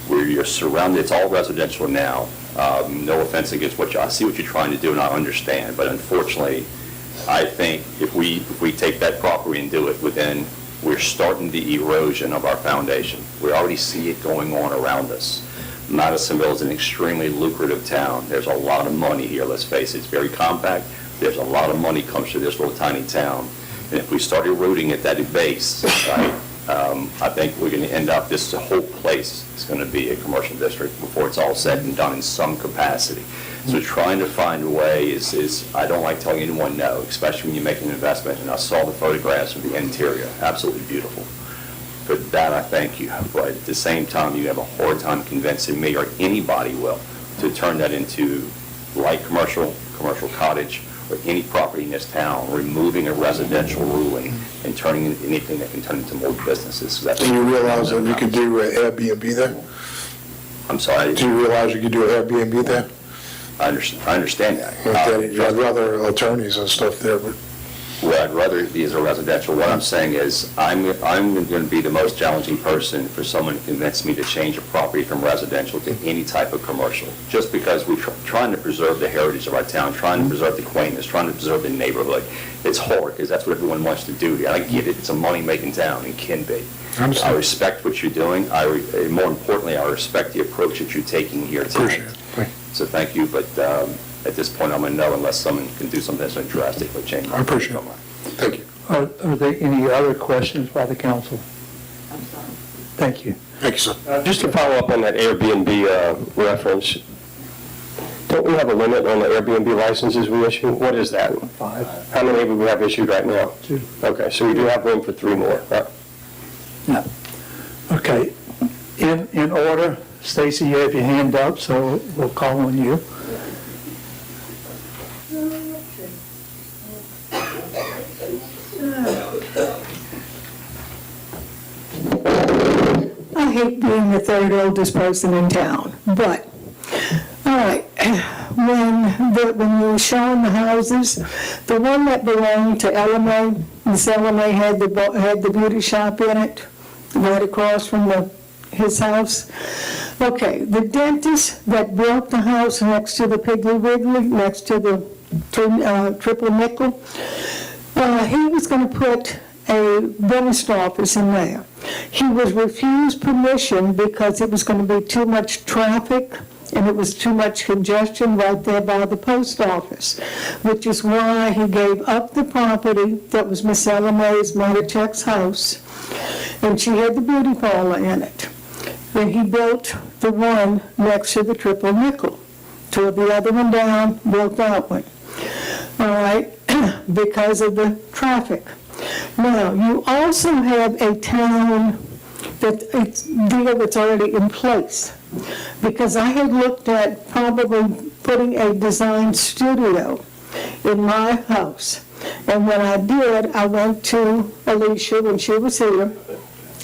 you're surrounded, it's all residential now. No offense against I see what you're trying to do, and I understand, but unfortunately, I think if we take that property and do it, we're starting the erosion of our foundation. We already see it going on around us. Madisonville is an extremely lucrative town. There's a lot of money here, let's face it. It's very compact. There's a lot of money comes to this little tiny town. And if we start eroding at that base, right, I think we're going to end up, this whole place is going to be a commercial district before it's all said and done in some capacity. So trying to find a way is I don't like telling anyone no, especially when you make an investment. And I saw the photographs of the interior, absolutely beautiful. For that, I thank you. But at the same time, you have a hard time convincing me, or anybody will, to turn that into light commercial cottage, or any property in this town, removing a residential ruling and turning into anything that can turn into more businesses. So Do you realize that you could do an Airbnb there? I'm sorry. Do you realize you could do an Airbnb there? I understand that. I'd rather attorneys and stuff there, but Well, I'd rather it be as a residential. What I'm saying is, I'm going to be the most challenging person for someone to convince me to change a property from residential to any type of commercial, just because we're trying to preserve the heritage of our town, trying to preserve the quaintness, trying to preserve the neighborhood. It's hard, because that's what everyone wants to do here. I get it. It's a money-making town, and can be. I respect what you're doing. More importantly, I respect the approach that you're taking here tonight. appreciate it. So thank you, but at this point, I'm a no unless someone can do something that's going to drastically change. I appreciate it. Thank you. Are there any other questions by the council? Thank you. Thank you, sir. Just to follow up on that Airbnb reference, don't we have a limit on the Airbnb licenses we issue? What is that? 5. How many do we have issued right now? 2. Okay, so we do have room for 3 more. Yeah. Okay. In order, Stacy, you have your hand up, so we'll call on you. I hate being the third oldest person in town, but, all right, when you were showing the houses, the one that belonged to LMA, Miss LMA had the beauty shop in it, right across from his house. Okay, the dentist that built the house next to the Piggly Wiggly, next to the Triple Nickel, he was going to put a dentist office in there. He was refused permission because it was going to be too much traffic and it was too much congestion right there by the post office, which is why he gave up the property that was Miss Ella Mae's Mothercheck's house, and she had the beauty parlor in it. And he built the one next to the Triple Nickel, tore the other one down, built that one. All right, because of the traffic. Now, you also have a town deal that's already in place, because I had looked at probably putting a design studio in my house. And when I did, I went to Alicia when she was here,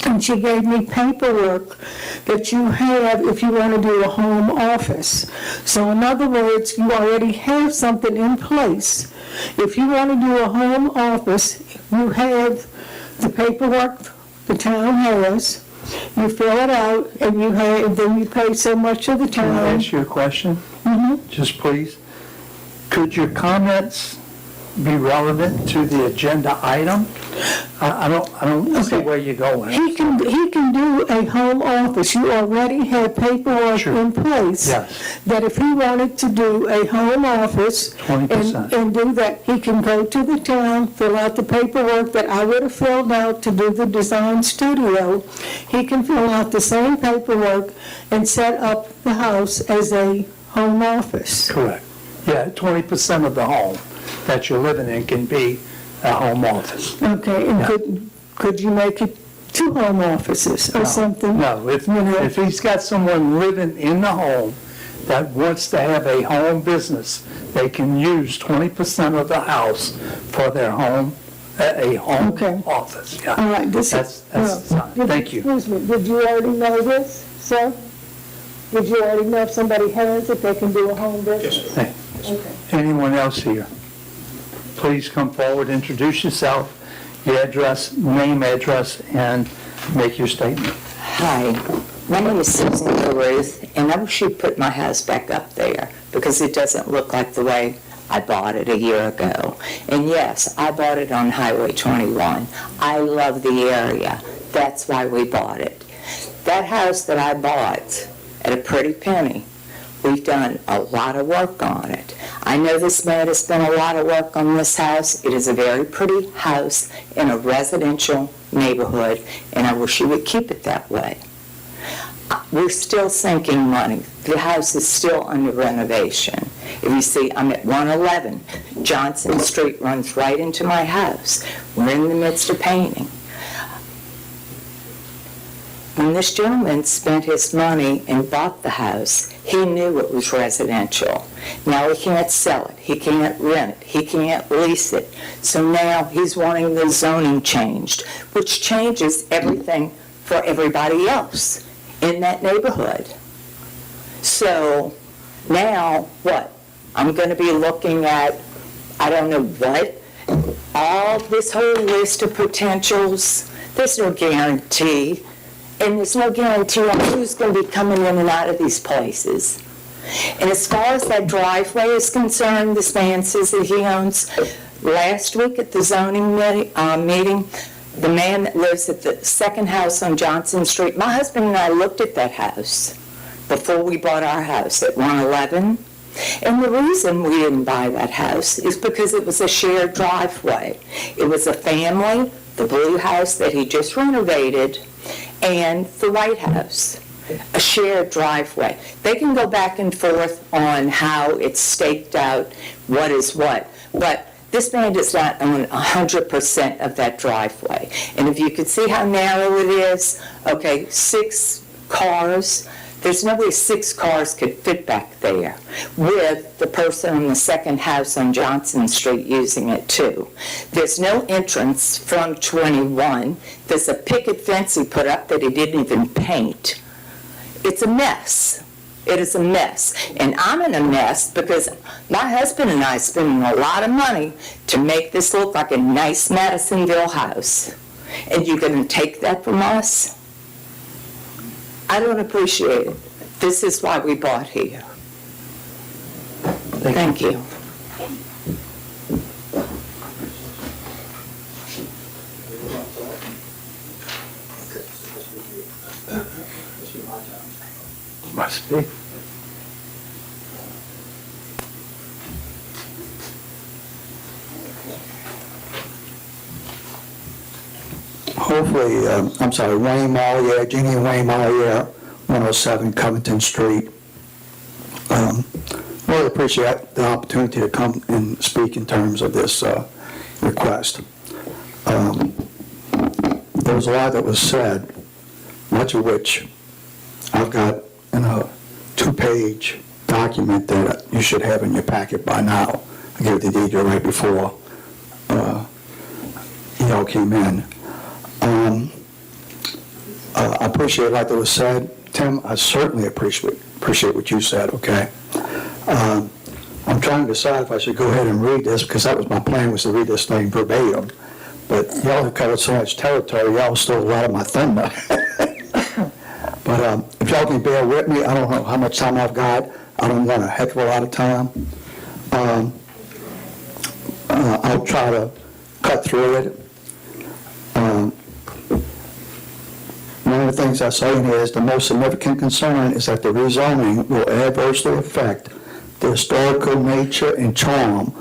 and she gave me paperwork that you have if you want to do a home office. So in other words, you already have something in place. If you want to do a home office, you have the paperwork the town has, you fill it out, and then you pay so much to the Can I town. ask you a question? Just please. Could your comments be relevant to the agenda item? I don't see where you're going. He can do a home office. You already have paperwork Sure. in place. Yes. That if he wanted to do a home office 20%. and do that, he can go to the town, fill out the paperwork that I would have filled out to do the design studio. He can fill out the same paperwork and set up the house as a home office. Correct. Yeah, 20% of the home that you're living in can be a home office. Okay, and could you make it 2 home offices or something? No, if he's got someone living in the home that wants to have a home business, they can use 20% of the house for their home, a home Okay. office. Yeah. All right, That's thank you. Excuse me, did you already know this, sir? Did you already know if somebody has it, they can do a home business? Hey, Okay. anyone else here? Please come forward, introduce yourself, your address, name, address, and make your statement. Hi, my name is Susan Caruth, and I wish you'd put my house back up there because it doesn't look like the way I bought it a year ago. And yes, I bought it on Highway 21. I love the area. That's why we bought it. That house that I bought at a pretty penny, we've done a lot of work on it. I know this man has spent a lot of work on this house. It is a very pretty house in a residential neighborhood, and I wish you would keep it that way. We're still sinking money. The house is still under renovation. If you see, I'm at 111. Johnson Street runs right into my house. We're in the midst of painting. When this gentleman spent his money and bought the house, he knew it was residential. Now he can't sell it, he can't rent it, he can't lease it. So now he's wanting the zoning changed, which changes everything for everybody else in that neighborhood. So now what? I'm going to be looking at, I don't know what, all this whole list of potentials. There's no guarantee. And there's no guarantee on who's going to be coming in and out of these places. And as far as that driveway is concerned, this man says that he owns, last week at the zoning meeting, the man that lives at the second house on Johnson Street, my husband and I looked at that house before we bought our house at 111. And the reason we didn't buy that house is because it was a shared driveway. It was a family, the blue house that he just renovated, and the White House, a shared driveway. They can go back and forth on how it's staked out, what is what, but this man does not own 100% of that driveway. And if you could see how narrow it is, okay, 6 cars, there's no way 6 cars could fit back there with the person in the second house on Johnson Street using it too. There's no entrance from 21. There's a picket fence he put up that he didn't even paint. It's a mess. It is a mess. And I'm in a mess because my husband and I are spending a lot of money to make this look like a nice Madisonville house. And you're going to take that from us? I don't appreciate it. This is why we bought here. Thank you. Must be. Hopefully, I'm sorry, Wayne Mollier, Jeannie and Wayne Mollier, 107 Covington Street. Really appreciate the opportunity to come and speak in terms of this request. There was a lot that was said, much of which I've got in a 2-page document that you should have in your packet by now. I gave the deed right before y'all came in. I appreciate like that was said. Tim, I certainly appreciate what you said, okay? I'm trying to decide if I should go ahead and read this, because that was my plan, was to read this thing verbatim. But y'all have covered so much territory, y'all stole a lot of my thunder. But if y'all can bear with me, I don't know how much time I've got. I don't want a heck of a lot of time. I'll try to cut through it. One of the things I say here is the most significant concern is that the rezoning will adversely affect the historical nature and charm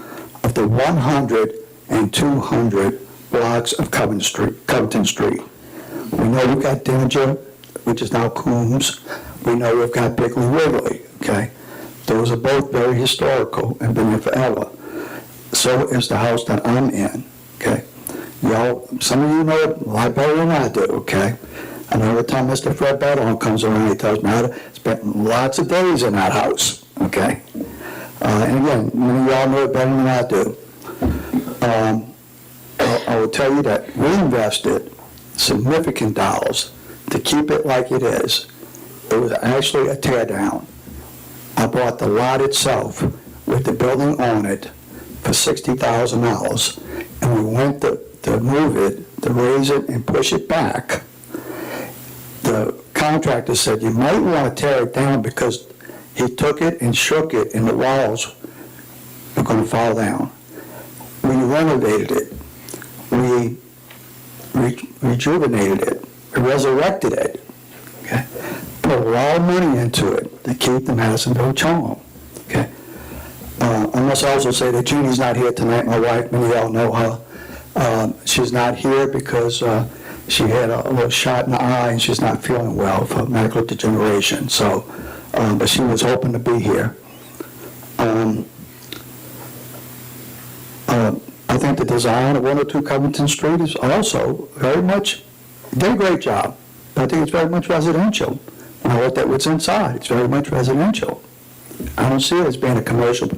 of the 100 and 200 blocks of Covington Street. We know we've got Dinger, which is now Coombs. We know we've got Piggly Wiggly, okay? Those are both very historical and been here forever. So is the house that I'm in, okay? Y'all, some of you know it a lot better than I do, okay? I know every time Mr. Fred Badon comes around, he tells me how to spend lots of days in that house, okay? And again, many of y'all know it better than I do. I will tell you that we invested significant dollars to keep it like it is. It was actually a tear down. I bought the lot itself with the building on it for $60,000, and we went to move it, to raise it and push it back. The contractor said, you might want to tear it down because he took it and shook it and the walls were going to fall down. We renovated it. We rejuvenated it. We resurrected it. Okay? Put a lot of money into it to keep the Madisonville charm. Okay? I must also say that Jeannie's not here tonight, my wife, many of y'all know her. She's not here because she had a little shot in the eye and she's not feeling well for macular degeneration. So, but she was hoping to be here. I think the design of 102 Covington Street is also very much, did a great job. I think it's very much residential. When I looked at what's inside, it's very much residential. I don't see it as being a commercial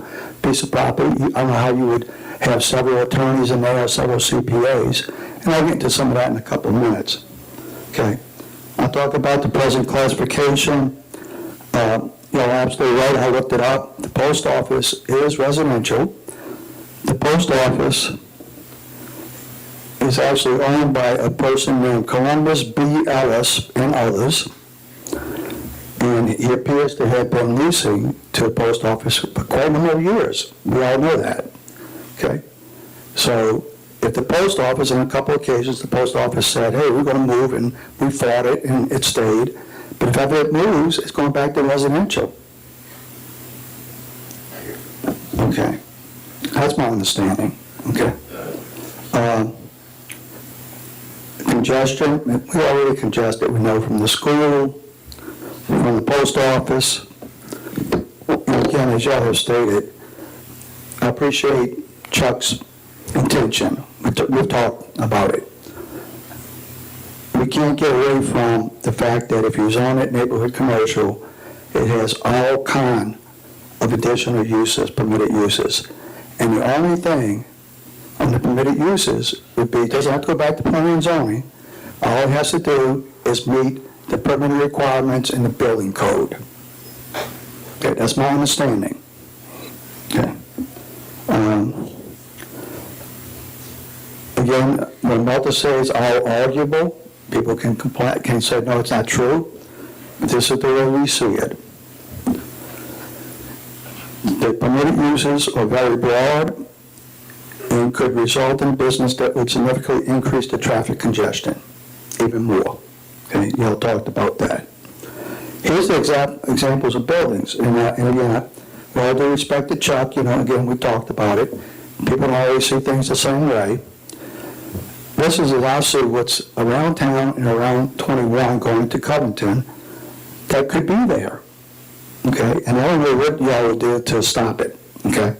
piece of property. I don't know how you would have several attorneys in there, several CPAs, and I'll get into some of that in a couple of minutes. Okay. I'll talk about the present classification. You're absolutely right, I looked it up. The post office is residential. The post office is actually owned by a person named Columbus B. Ellis and others. And he appears to have been leasing to the post office for quite a number of years. We all know that. Okay? So if the post office, on a couple of occasions, the post office said, hey, we're going to move, and we fought it, and it stayed. But if ever it moves, it's going back to residential. Okay. That's my understanding. Okay. The congestion, we're already congested, we know, from the school, from the post office. And again, as y'all have stated, I appreciate Chuck's intention. We've talked about it. We can't get away from the fact that if you zone it neighborhood commercial, it has all kind of additional uses, permitted uses. And the only thing on the permitted uses would be, it doesn't have to go back to planning and zoning. All it has to do is meet the permitted requirements in the building code. Okay, that's my understanding. Okay. Again, when Martha says all arguable, people can complain, can say, no, it's not true. This is the way we see it. The permitted uses are very broad and could result in business that would significantly increase the traffic congestion even more. Okay, y'all talked about that. Here's the examples of buildings, and again, with all due respect to Chuck, again, we talked about it. People don't always see things the same way. This is, as I see, what's around town and around 21 going to Covington that could be there. Okay, and I don't know what y'all would do to stop it. Okay,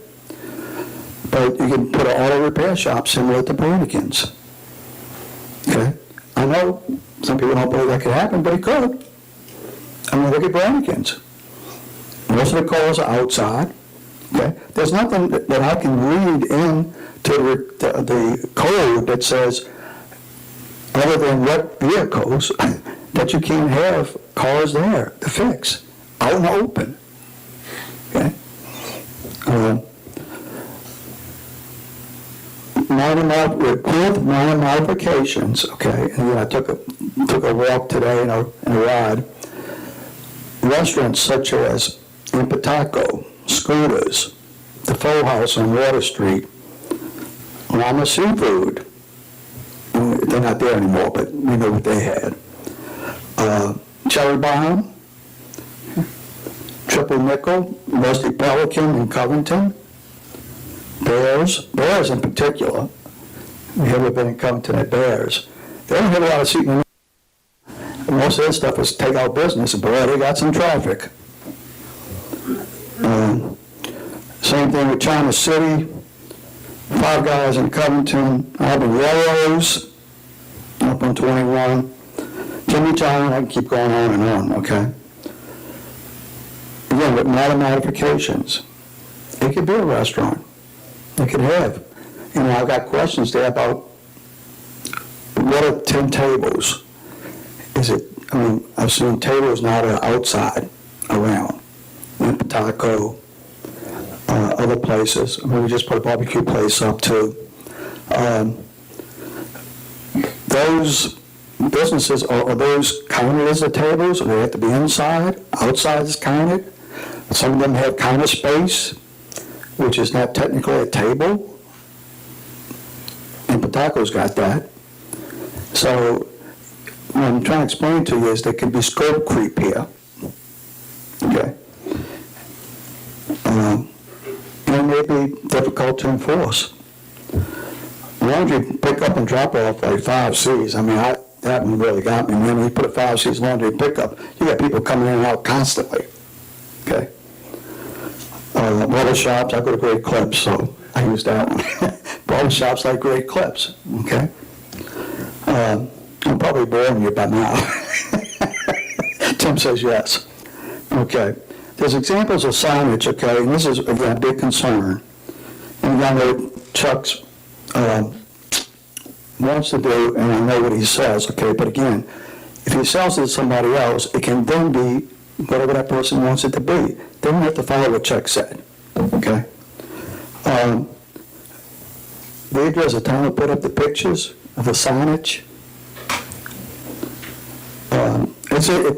but you can put an auto repair shop similar to Brannigan's. Okay, I know some people don't believe that could happen, but it could. I mean, look at Brannigan's. Most of the cars are outside. Okay, there's nothing that I can read in to the code that says, other than what vehicles, that you can't have cars there to fix, out in the open. Okay? With minor modifications, okay, and then I took a walk today and a ride. Restaurants such as in Pataco, Scooters, the Full House on Water Street, Rama Seafood, they're not there anymore, but we know what they had. Cherry Bomb, Triple Nickel, Rusty Pelican in Covington, Bears in particular. We haven't been in Covington at Bears. They don't have a lot of seating. Most of their stuff is take-out business, but boy, they got some traffic. Same thing with China City, Five Guys in Covington, Auburn Railroads, up on 21, Jimmy John, I can keep going on and on, okay? Again, with minor modifications, it could be a restaurant. It could have. I've got questions there about what are 10 tables? Is it, I've seen tables now that are outside around, in Pataco, other places. We just put a barbecue place up too. Those businesses, are those counted as the tables, or they have to be inside? Outside is counted? Some of them have counter space, which is not technically a table. And Pataco's got that. So what I'm trying to explain to you is there can be scope creep here. Okay? And it may be difficult to enforce. Laundry pickup and drop off like 5 Cs. That one really got me. When you put a 5 Cs laundry pickup, you got people coming in and out constantly. Okay? Barber shops, I go to Great Clips, so I use that one. Barber shops like Great Clips. Okay? I'm probably boring you by now. Tim says yes. Okay. There's examples of signage, okay, and this is, again, a big concern. And I know Chuck's wants to do, and I know what he says, okay, but again, if he sells it to somebody else, it can then be whatever that person wants it to be. They don't have to follow what Chuck said, okay? Deidre, has the town will put up the pictures of the signage?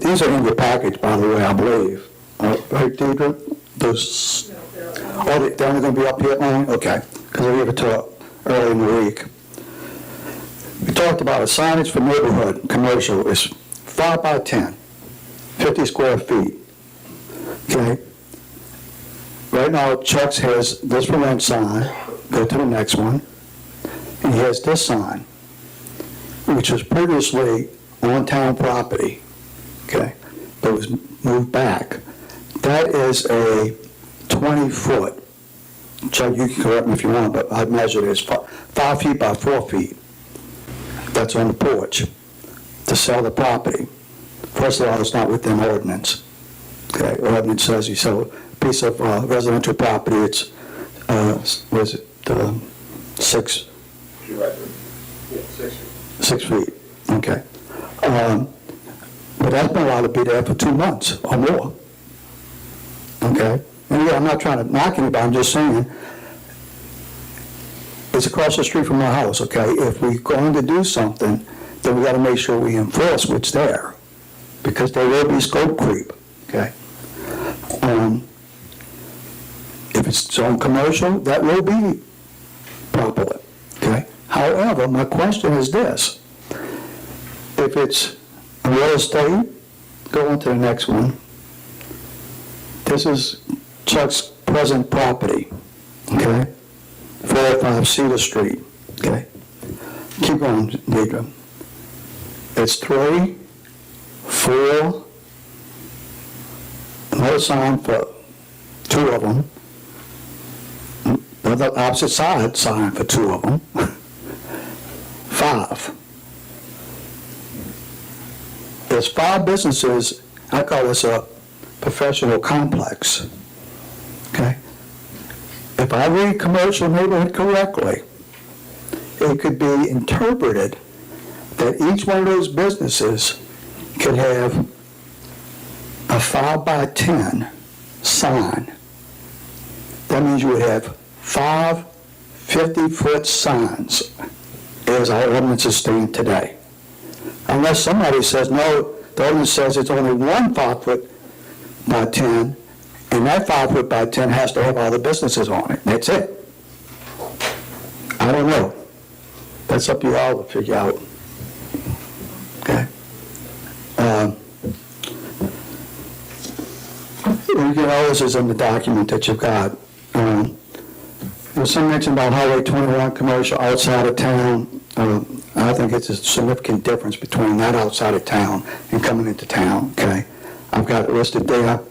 These are in your package, by the way, I believe. Right, Deidre? Those, they're only going to be up here only? Okay, because I gave it to her early in the week. We talked about a signage for neighborhood commercial is 5 by 10, 50 square feet. Okay? Right now, Chuck's has this for rent sign, go to the next one, and he has this sign. which was previously on town property, okay, but was moved back, that is a 20-foot, Chuck, you can correct me if you want, but I measured it as 5 feet by 4 feet. That's on the porch to sell the property. First of all, it's not within ordinance. Okay, ordinance says you sell a piece of residential property, it's, what is it, 6? You're right. Yeah, 6 feet. 6 feet, okay. But that's been allowed to be there for 2 months or more. Okay? And again, I'm not trying to knock anybody, I'm just saying, it's across the street from my house, okay? If we're going to do something, then we gotta make sure we enforce what's there, because there will be scope creep, okay? If it's zone commercial, that will be properly, okay? However, my question is this. If it's real estate, go on to the next one. This is Chuck's present property, okay? 405 Cedar Street, okay? Keep going, Deidre. It's 3, 4, another sign for 2 of them, another opposite side sign for 2 of them, 5. There's 5 businesses. I call this a professional complex, okay? If I read commercial neighborhood correctly, it could be interpreted that each one of those businesses could have a 5 by 10 sign. That means you would have 5 50-foot signs as our ordinances stand today. Unless somebody says, no, the ordinance says it's only 1 5 foot by 10, and that 5 foot by 10 has to have all the businesses on it. That's it. I don't know. That's up to y'all to figure out. Okay? All this is in the document that you've got. There's some mention about Highway 21 commercial outside of town. I think it's a significant difference between that outside of town and coming into town, okay? I've got it listed there.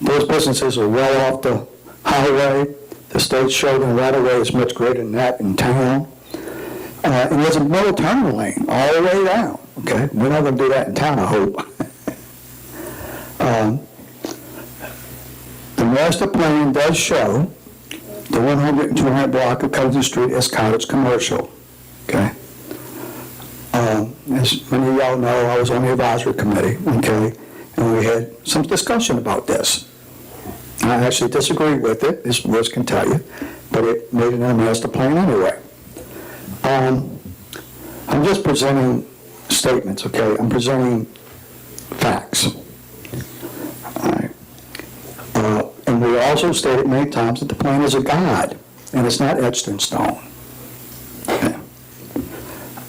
Those businesses are well off the highway. The state shoulder right away is much greater than that in town. And there's a middle turn lane all the way down, okay? We're not going to do that in town, I hope. The master plan does show the 100 and 200 block of Covington Street as cottage commercial, okay? As many of y'all know, I was on the advisory committee, okay? And we had some discussion about this. I actually disagree with it, as Rose can tell you, but it made it in a master plan anyway. I'm just presenting statements, okay? I'm presenting facts. All right. And we also stated many times that the plan is a guide, and it's not etched in stone. Okay.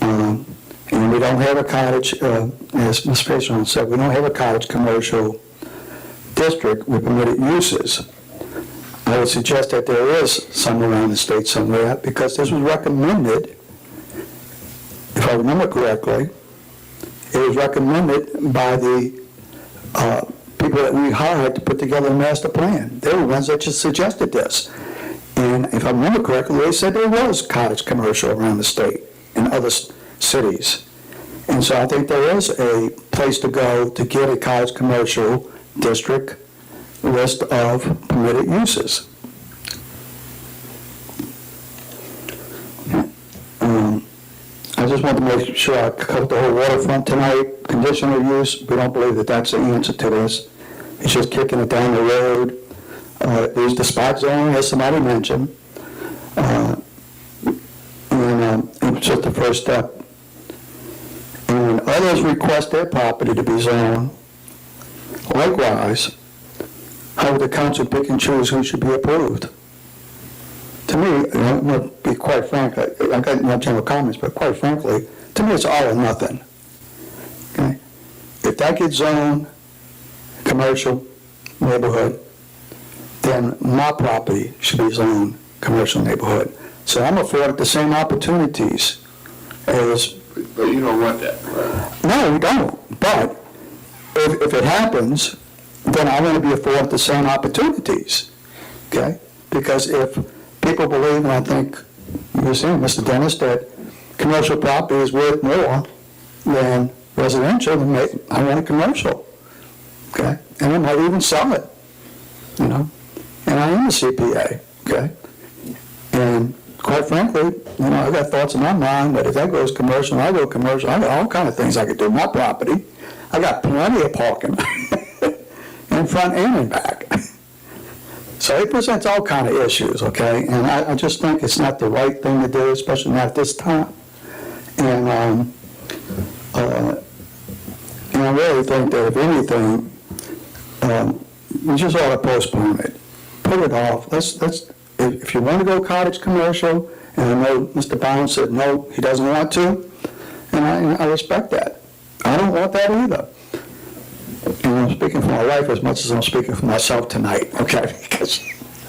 And we don't have a cottage, as Ms. Fisher said, we don't have a cottage commercial district with permitted uses. I would suggest that there is some around the state somewhere, because this was recommended, if I remember correctly, it was recommended by the people that we hired to put together a master plan. They were the ones that just suggested this. And if I remember correctly, they said there was cottage commercial around the state in other cities. And so I think there is a place to go to get a cottage commercial district list of permitted uses. I just want to make sure I covered the whole waterfront tonight. Conditional use, we don't believe that that's the answer to this. It's just kicking it down the road. There's the spot zone, as somebody mentioned. And it's just the first step. And when others request their property to be zoned, likewise, how would the council pick and choose who should be approved? To me, I'm going to be quite frank, I've got no general comments, but quite frankly, to me it's all or nothing. Okay? If that gets zoned commercial neighborhood, then my property should be zoned commercial neighborhood. So I'm afforded the same opportunities as But you don't want that, right? No, we don't. But if it happens, then I want to be afforded the same opportunities, okay? Because if people believe, and I think you're saying, Mr. Dennis, that commercial property is worth more than residential, then I want a commercial, okay? And I might even sell it, you know? And I am a CPA, okay? And quite frankly, you know, I got thoughts in my mind that if that goes commercial, I go commercial, I got all kind of things I could do with my property. I got plenty of parking in front and in back. So it presents all kind of issues, okay? And I just think it's not the right thing to do, especially not at this time. And I really think that if anything, we just ought to postpone it. Put it off. If you want to go cottage commercial, and I know Mr. Bounds said no, he doesn't want to, and I respect that. I don't want that either. And I'm speaking for my wife as much as I'm speaking for myself tonight, okay? Because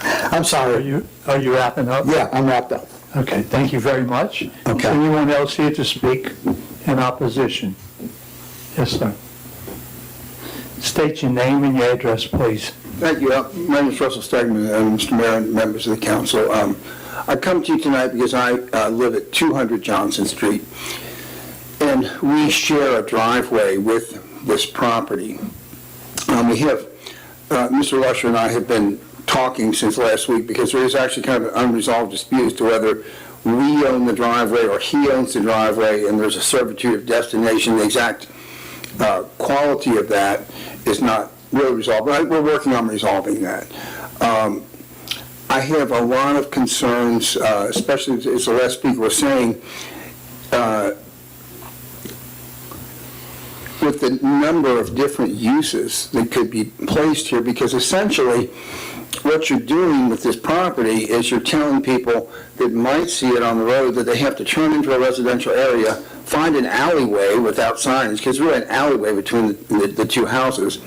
I'm sorry. Are you wrapping up? Yeah, I'm wrapped up. Okay, thank you very much. Okay. Anyone else here to speak in opposition? Yes, sir. State your name and your address, please. Thank you. My name is Russell Stegman, Mr. Mayor and members of the council. I come to you tonight because I live at 200 Johnson Street, and we share a driveway with this property. We have, Mr. Lusher and I have been talking since last week because there is actually kind of an unresolved dispute as to whether we own the driveway or he owns the driveway, and there's a servitude of destination. The exact quality of that is not really resolved, but we're working on resolving that. I have a lot of concerns, especially as the last speaker was saying, with the number of different uses that could be placed here, because essentially what you're doing with this property is you're telling people that might see it on the road that they have to turn into a residential area, find an alleyway without signage, because we're an alleyway between the two houses,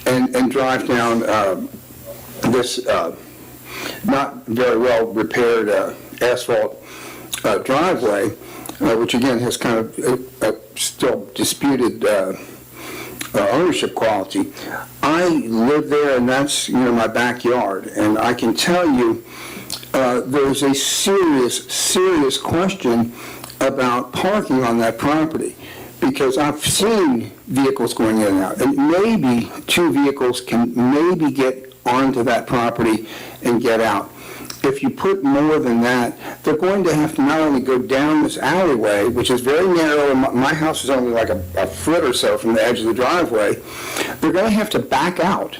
and drive down this not very well repaired asphalt driveway, which again has kind of still disputed ownership quality. I live there, and that's my backyard, and I can tell you there's a serious question about parking on that property, because I've seen vehicles going in and out, and maybe two vehicles can maybe get onto that property and get out. If you put more than that, they're going to have to not only go down this alleyway, which is very narrow, and my house is only like a foot or so from the edge of the driveway, they're going to have to back out.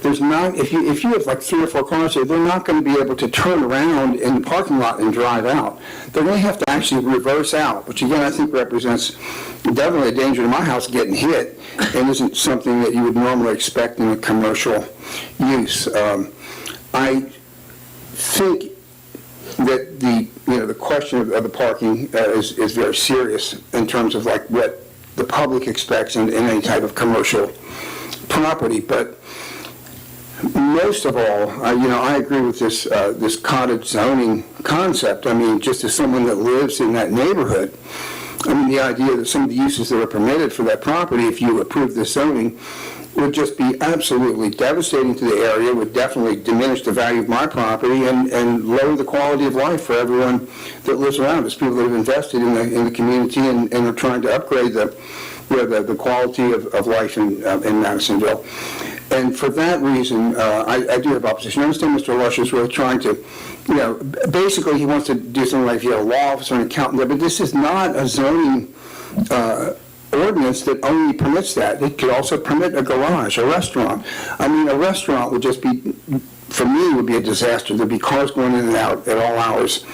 There's not, if you have like 3 or 4 cars here, they're not going to be able to turn around in the parking lot and drive out. They're going to have to actually reverse out, which again I think represents definitely a danger to my house getting hit, and isn't something that you would normally expect in a commercial use. I think that the question of the parking is very serious in terms of like what the public expects in any type of commercial property. But most of all, I agree with this cottage zoning concept. I mean, just as someone that lives in that neighborhood, I mean, the idea that some of the uses that are permitted for that property, if you approve this zoning, would just be absolutely devastating to the area, would definitely diminish the value of my property and lower the quality of life for everyone that lives around us, people that have invested in the community and are trying to upgrade the quality of life in Madisonville. And for that reason, I do have opposition. I understand Mr. Lusher is really trying to, basically he wants to do something like, a law officer, an accountant there, but this is not a zoning ordinance that only permits that. It could also permit a garage, a restaurant. I mean, a restaurant would just be, for me, would be a disaster. There'd be cars going in and out at all hours.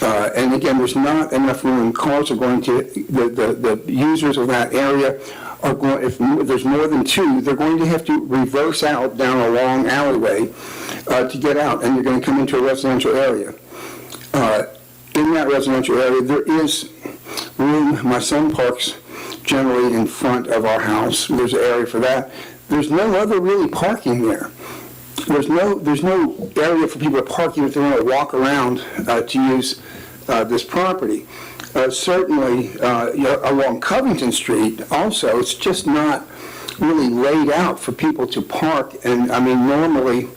And again, there's not enough room. Cars are going to, the users of that area are going, if there's more than 2, they're going to have to reverse out down a long alleyway to get out, and you're going to come into a residential area. In that residential area, there is room. My son parks generally in front of our house. There's an area for that. There's no other really parking there. There's no area for people to park even if they want to walk around to use this property. certainly along Covington Street also, it's just not really laid out for people to park. And I mean, normally,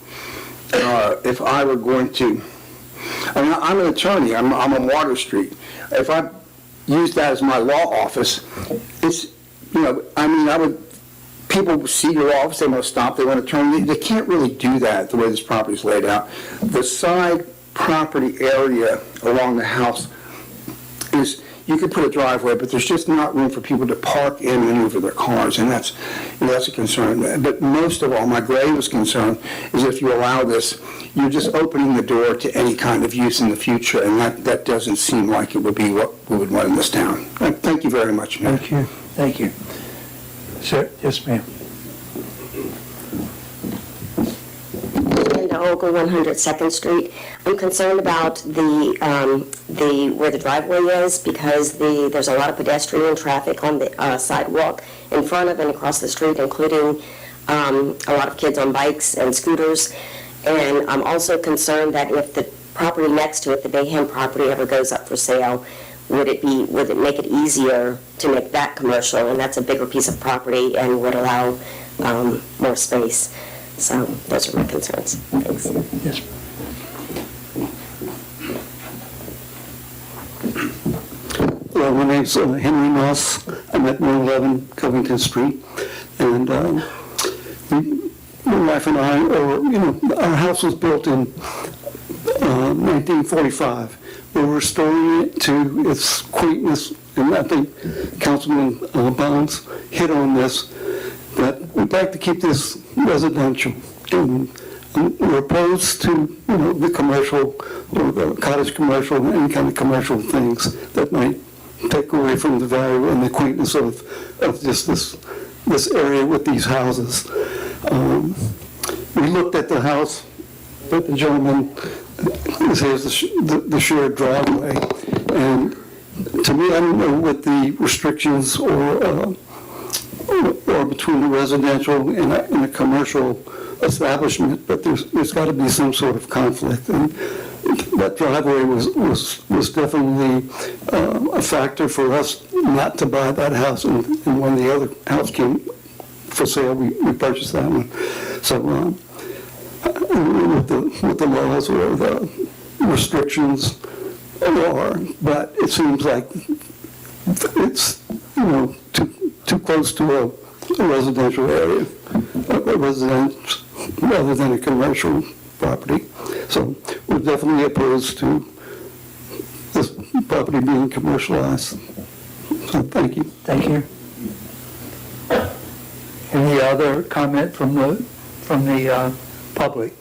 if I were going to, I mean, I'm an attorney, I'm on Water Street. If I use that as my law office, it's, I mean, people see your office, they want to stop, they want to turn, they can't really do that the way this property is laid out. The side property area along the house is, you could put a driveway, but there's just not room for people to park in and maneuver their cars, and that's a concern. But most of all, my gravest concern is if you allow this, you're just opening the door to any kind of use in the future, and that doesn't seem like it would be what we would want in this town. Thank you very much, Mayor. Thank you. Thank you. Sir, yes, ma'am. Linda Ogle, 100 2nd Street. I'm concerned about where the driveway is because there's a lot of pedestrian traffic on the sidewalk in front of and across the street, including a lot of kids on bikes and scooters. And I'm also concerned that if the property next to it, the Bayham property, ever goes up for sale, would it make it easier to make that commercial? And that's a bigger piece of property and would allow more space. So those are my concerns. Thanks. Yes. Well, my name's Henry Moss. I'm at 111 Covington Street. And my wife and I, our house was built in 1945. We're restoring it to its quaintness, and I think Councilman Bonds hit on this, that we'd like to keep this residential. And we're opposed to, the commercial or the cottage commercial and any kind of commercial things that might take away from the value and the quaintness of just this area with these houses. We looked at the house that the gentleman has the shared driveway, and to me, I don't know what the restrictions or between the residential and a commercial establishment, but there's got to be some sort of conflict. And that driveway was definitely a factor for us not to buy that house. And when the other house came for sale, we purchased that one. So with the laws or the restrictions are, but it seems like it's too close to a residential area, a residence rather than a commercial property. So we're definitely opposed to this property being commercialized. So thank you. Thank you. Any other comment from the public?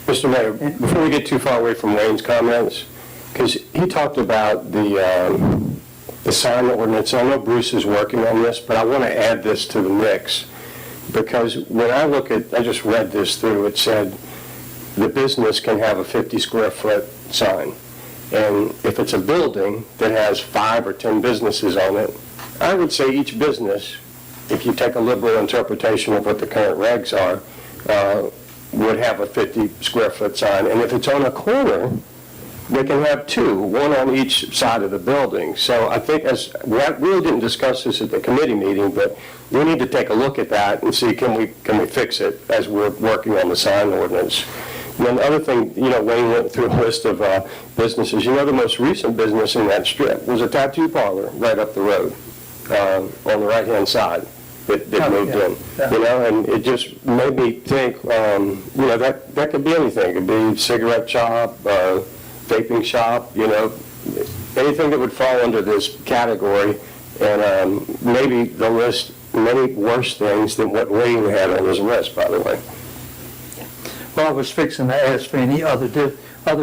Mr. Mayor, before we get too far away from Wayne's comments, because he talked about the sign ordinance. I know Bruce is working on this, but I want to add this to the mix, because when I just read this through, it said the business can have a 50 square foot sign. And if it's a building that has 5 or 10 businesses on it, I would say each business, if you take a liberal interpretation of what the current regs are, would have a 50 square foot sign. And if it's on a corner, they can have 2, one on each side of the building. So I think we really didn't discuss this at the committee meeting, but we need to take a look at that and see can we fix it as we're working on the sign ordinance. And then the other thing, Wayne went through a list of businesses. The most recent business in that strip was a tattoo parlor right up the road on the right-hand side that moved in. And it just made me think, that could be anything. It could be a cigarette shop, vaping shop, anything that would fall under this category, and maybe they'll list many worse things than what Wayne had on his list, by the way. Well, I was fixing to ask for any other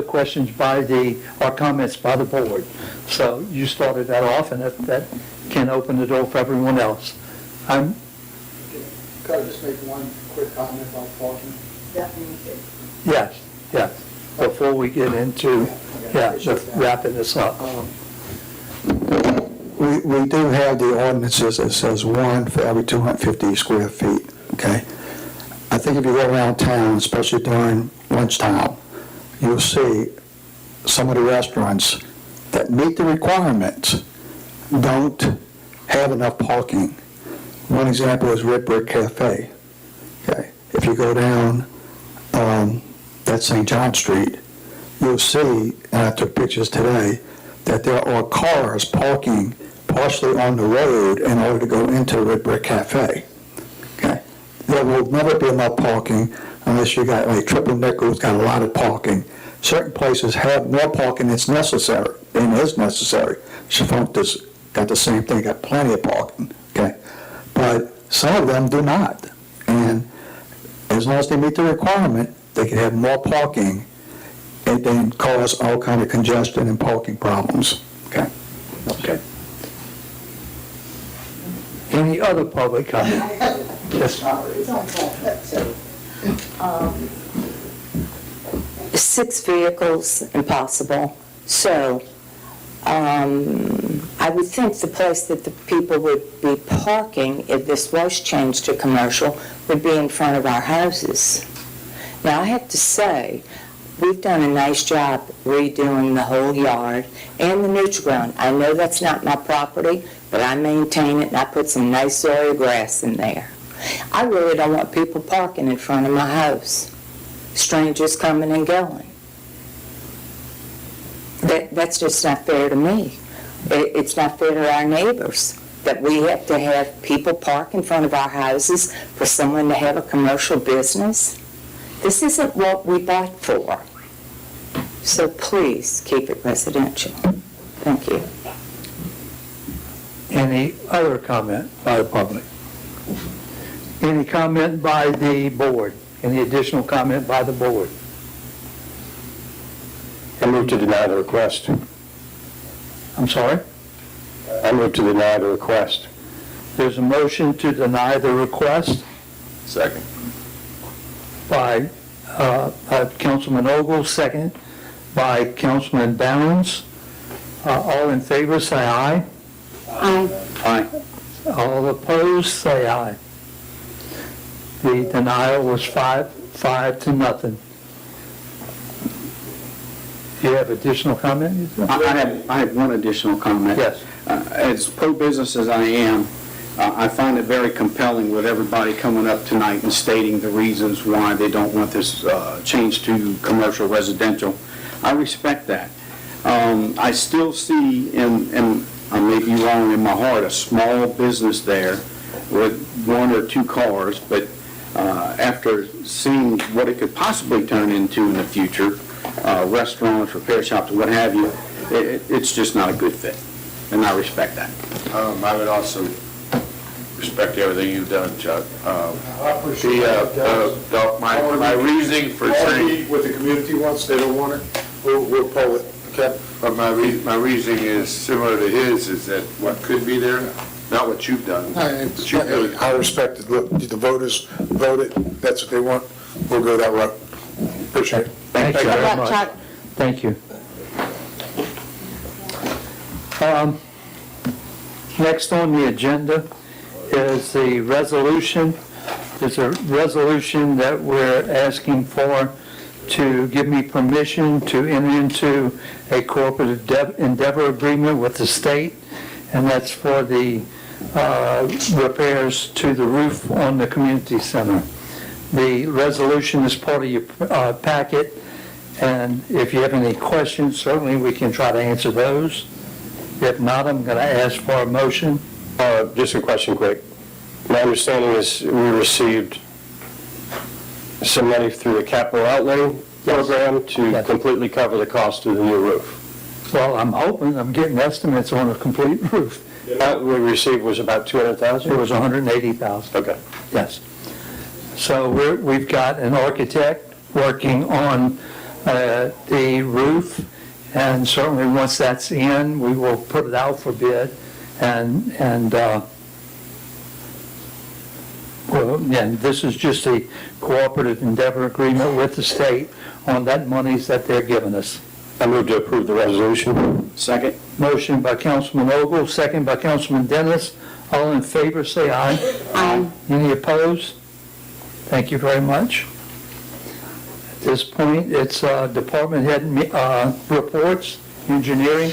questions or comments by the board. So you started that off, and that can open the door for everyone else. Could I just make one quick comment about parking? Yes. Before we get into, wrapping this up. We do have the ordinances that says 1 for every 250 square feet, okay? I think if you go around town, especially during lunchtime, you'll see some of the restaurants, that meet the requirements don't have enough parking. One example is Red Brick Cafe. Okay, if you go down that St. John Street, you'll see, and I took pictures today, that there are cars parking partially on the road in order to go into Red Brick Cafe. Okay, there will never be enough parking unless you got, like Triple Nickel's got a lot of parking. Certain places have more parking than is necessary. Chafonta's got the same thing, got plenty of parking, okay? But some of them do not. And as long as they meet the requirement, they can have more parking and then cause all kind of congestion and parking problems, okay? Okay. Any other public comment? Yes. 6 vehicles, impossible. So, I would think the place that the people would be parking, if this was changed to commercial, would be in front of our houses. Now, I have to say, we've done a nice job redoing the whole yard and the neutral ground. I know that's not my property, but I maintain it and I put some nice soil grass in there. I really don't want people parking in front of my house. Strangers coming and going. That's just not fair to me. It's not fair to our neighbors that we have to have people park in front of our houses for someone to have a commercial business. This isn't what we bought for. So please keep it residential. Thank you. Any other comment by the public? Any comment by the board? Any additional comment by the board? I move to deny the request. I'm sorry? I move to deny the request. There's a motion to deny the request Second. by Councilman Ogle, second by Councilman Downs. All in favor, say aye. Aye. Aye. All opposed, say aye. The denial was 5 to nothing. Do you have additional comment? I have one additional comment. Yes. As pro-business as I am, I find it very compelling with everybody coming up tonight and stating the reasons why they don't want this changed to commercial residential. I respect that. I still see, and I may be wrong in my heart, a small business there with 1 or 2 cars, but after seeing what it could possibly turn into in the future, restaurants, repair shops, what have you, it's just not a good fit, and I respect that. I would also respect everything you've done, Chuck. I appreciate it. My reasoning for saying, What the community wants, they don't want it, we'll pull it, okay? but my reasoning is similar to his, is that what could be there, not what you've done. I respect it. Look, the voters voted, that's what they want, we'll go that route. Appreciate it. Thank you Good very luck, much. Chuck. Thank you. Next on the agenda is the resolution. There's a resolution that we're asking for to give me permission to enter into a corporate endeavor agreement with the state, and that's for the repairs to the roof on the community center. The resolution is part of your packet, and if you have any questions, certainly we can try to answer those. If not, I'm going to ask for a motion. Just a question quick. My understanding is we received some money through the capital outlay program to completely cover the cost of the new roof. Well, I'm getting estimates on a complete roof. What we received was about $200,000? It was $180,000. Okay. Yes. So we've got an architect working on the roof, and certainly once that's in, we will put it out for bid, and this is just a cooperative endeavor agreement with the state on that monies that they're giving us. I move to approve the resolution. Second. Motion by Councilman Ogle, second by Councilman Dennis. All in favor, say aye. Aye. Any opposed? Thank you very much. At this point, it's department head reports, engineering.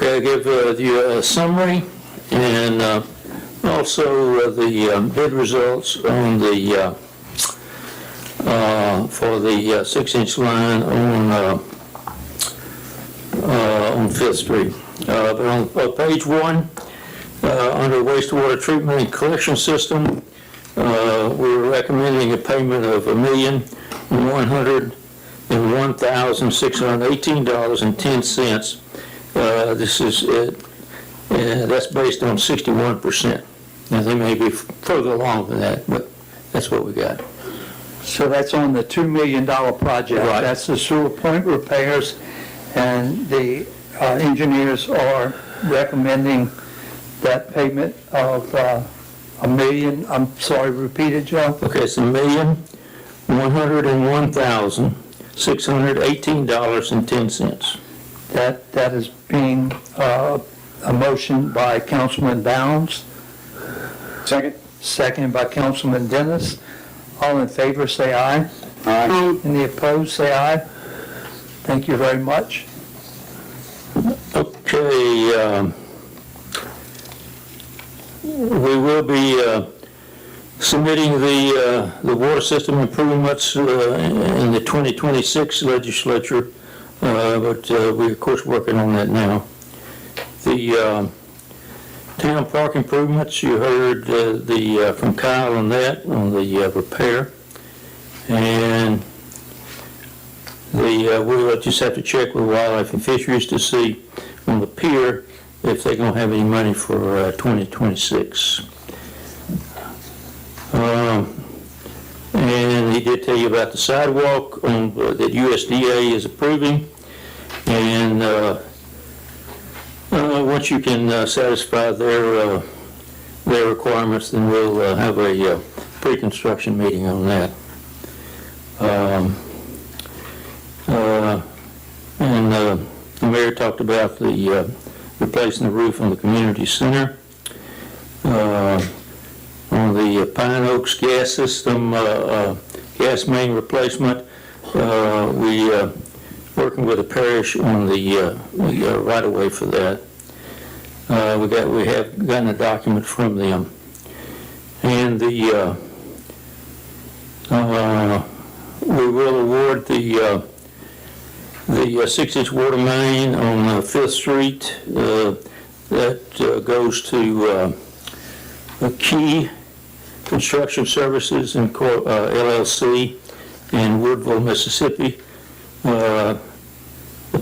Okay, I give you a summary and also the bid results on the, for the 6-inch line on Fifth Street. But on page 1, under wastewater treatment and collection system, we're recommending a payment of $101,618.10. This is that's based on 61%. Now, they may be further along than that, but that's what we got. So that's on the $2 million project. Right. That's the sewer point repairs, and the engineers are recommending that payment of $1 million, I'm sorry, repeat it, Joe? Okay, it's $1,101,618.10. That is being a motion by Councilman Bounds, Second? second by Councilman Dennis. All in favor, say aye. Aye. Any opposed, say aye. Thank you very much. Okay, we will be submitting the water system improvements in the 2026 legislature, but we're of course working on that now. The town park improvements, you heard from Kyle on that, on the repair. And we'll just have to check with Wildlife and Fisheries to see on the pier if they're going to have any money for 2026. And he did tell you about the sidewalk that USDA is approving. And once you can satisfy their requirements, then we'll have a pre-construction meeting on that. And the mayor talked about the replacing the roof on the community center. On the Pine Oaks gas system, gas main replacement, we working with the parish on the right-of-way for that. We have gotten a document from them, and we will award the 6-inch water main on 5th Street that goes to Key Construction Services and LLC in Woodville, Mississippi. The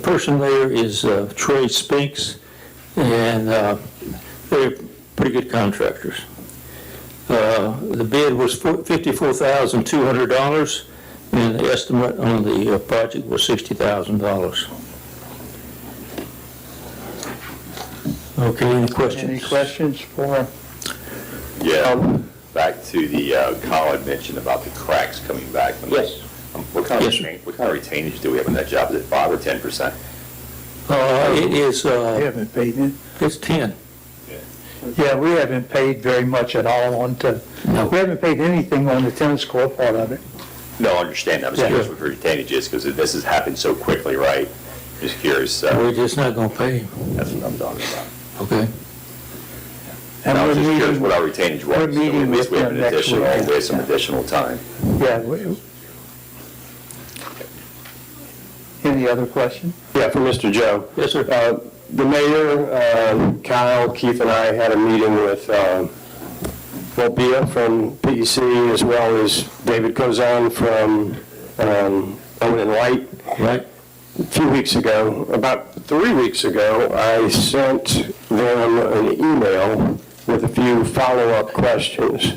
person there is Trey Spinks, and they're pretty good contractors. The bid was $54,200, and the estimate on the project was $60,000. Okay, any questions? Any questions for? Yeah, back to the Colin mentioned about the cracks coming back. Yes. What kind of Yes, sir. retainage do we have in that job? Is it 5 or 10%? It is, We haven't paid it. it's 10. Yeah, we haven't paid very much at all on No. we haven't paid anything on the tennis court part of it. No, I understand. I was Yeah. curious what retainage is because this has happened so quickly, right? Just curious. We're just not going to pay him, That's what I'm talking about. okay? And I was we're just curious meeting, what our retainage was. we're meeting So at least with we have them an next additional, week. we have some additional time. yeah. Any other question? Yeah, for Mr. Joe. Yes, sir. The mayor, Kyle, Keith, and I had a meeting with Bia from PEC, as well as David Cozan from Owen and Light. Right. A few weeks ago, about 3 weeks ago, I sent them an email with a few follow-up questions.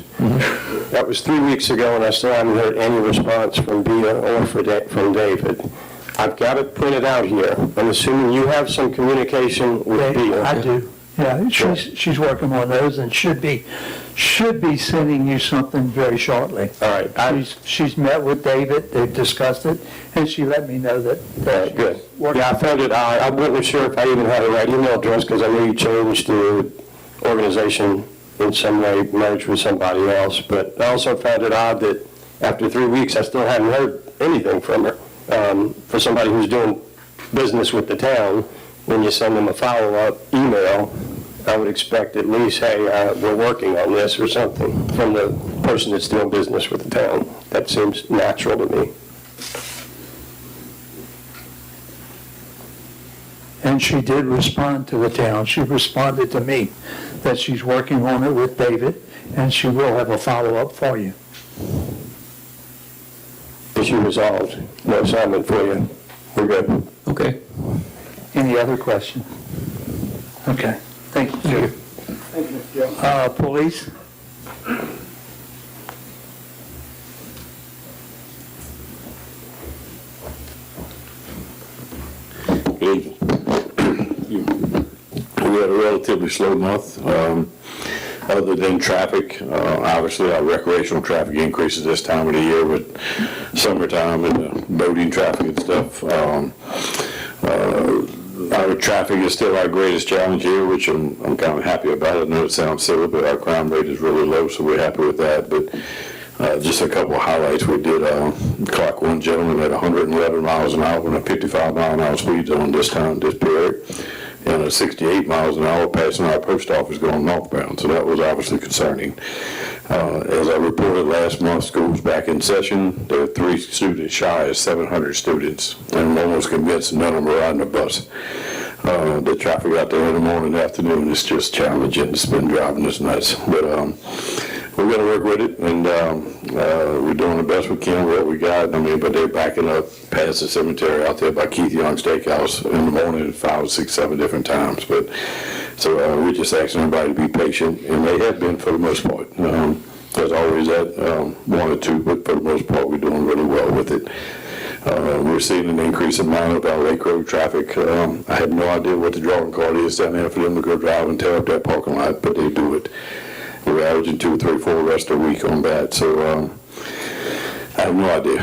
That was 3 weeks ago, and I still haven't heard any response from Bia or from David. I've got it printed out here. I'm assuming you have some communication with Bia. I do. Yeah, she's working on those and should be sending you something very shortly. All right. She's met with David, they've discussed it, and she let me know that. Right, good. Yeah, I found it. I wasn't sure if I even had the right email address because I knew you changed the organization in some way, merged with somebody else. But I also found it odd that after 3 weeks, I still hadn't heard anything from her. For somebody who's doing business with the town, when you send them a follow-up email, I would expect at least, hey, we're working on this or something from the person that's doing business with the town. That seems natural to me. And she did respond to the town. She responded to me that she's working on it with David, and she will have a follow-up for you. Issue resolved. No assignment for you. We're good. Okay. Any other questions? Okay, thank you, sir. Thank you, Mr. Joe. Police? We had a relatively slow month. Other than traffic, obviously our recreational traffic increases this time of the year with summertime and the boating traffic and stuff. Our traffic is still our greatest challenge here, which I'm kind of happy about. I know it sounds silly, but our crime rate is really low, so we're happy with that. But just a couple of highlights. We did clock one gentleman at 111 miles an hour in a 55-mile-an-hour speed zone this period, and at 68 miles an hour passing our post office going northbound. So that was obviously concerning. As I reported last month, school's back in session. There are 3 students shy of 700 students, and I'm almost convinced none of them are riding a bus. The traffic out there in the morning and afternoon is just challenging. It's been driving us nuts. But we're going to work with it, and we're doing the best we can with what we got. I mean, but they're backing up past the cemetery out there by Keith Young's Steakhouse in the morning 5, 6, 7 different times. But so we're just asking everybody to be patient, and they have been for the most part. There's always that 1 or 2, but for the most part, we're doing really well with it. We're seeing an increase amount of our Lake Road traffic. I have no idea what the drawing card is down there for them to go drive and tear up that parking lot, but they do it. We're averaging 2, 3, 4 arrests a week on that. So I have no idea.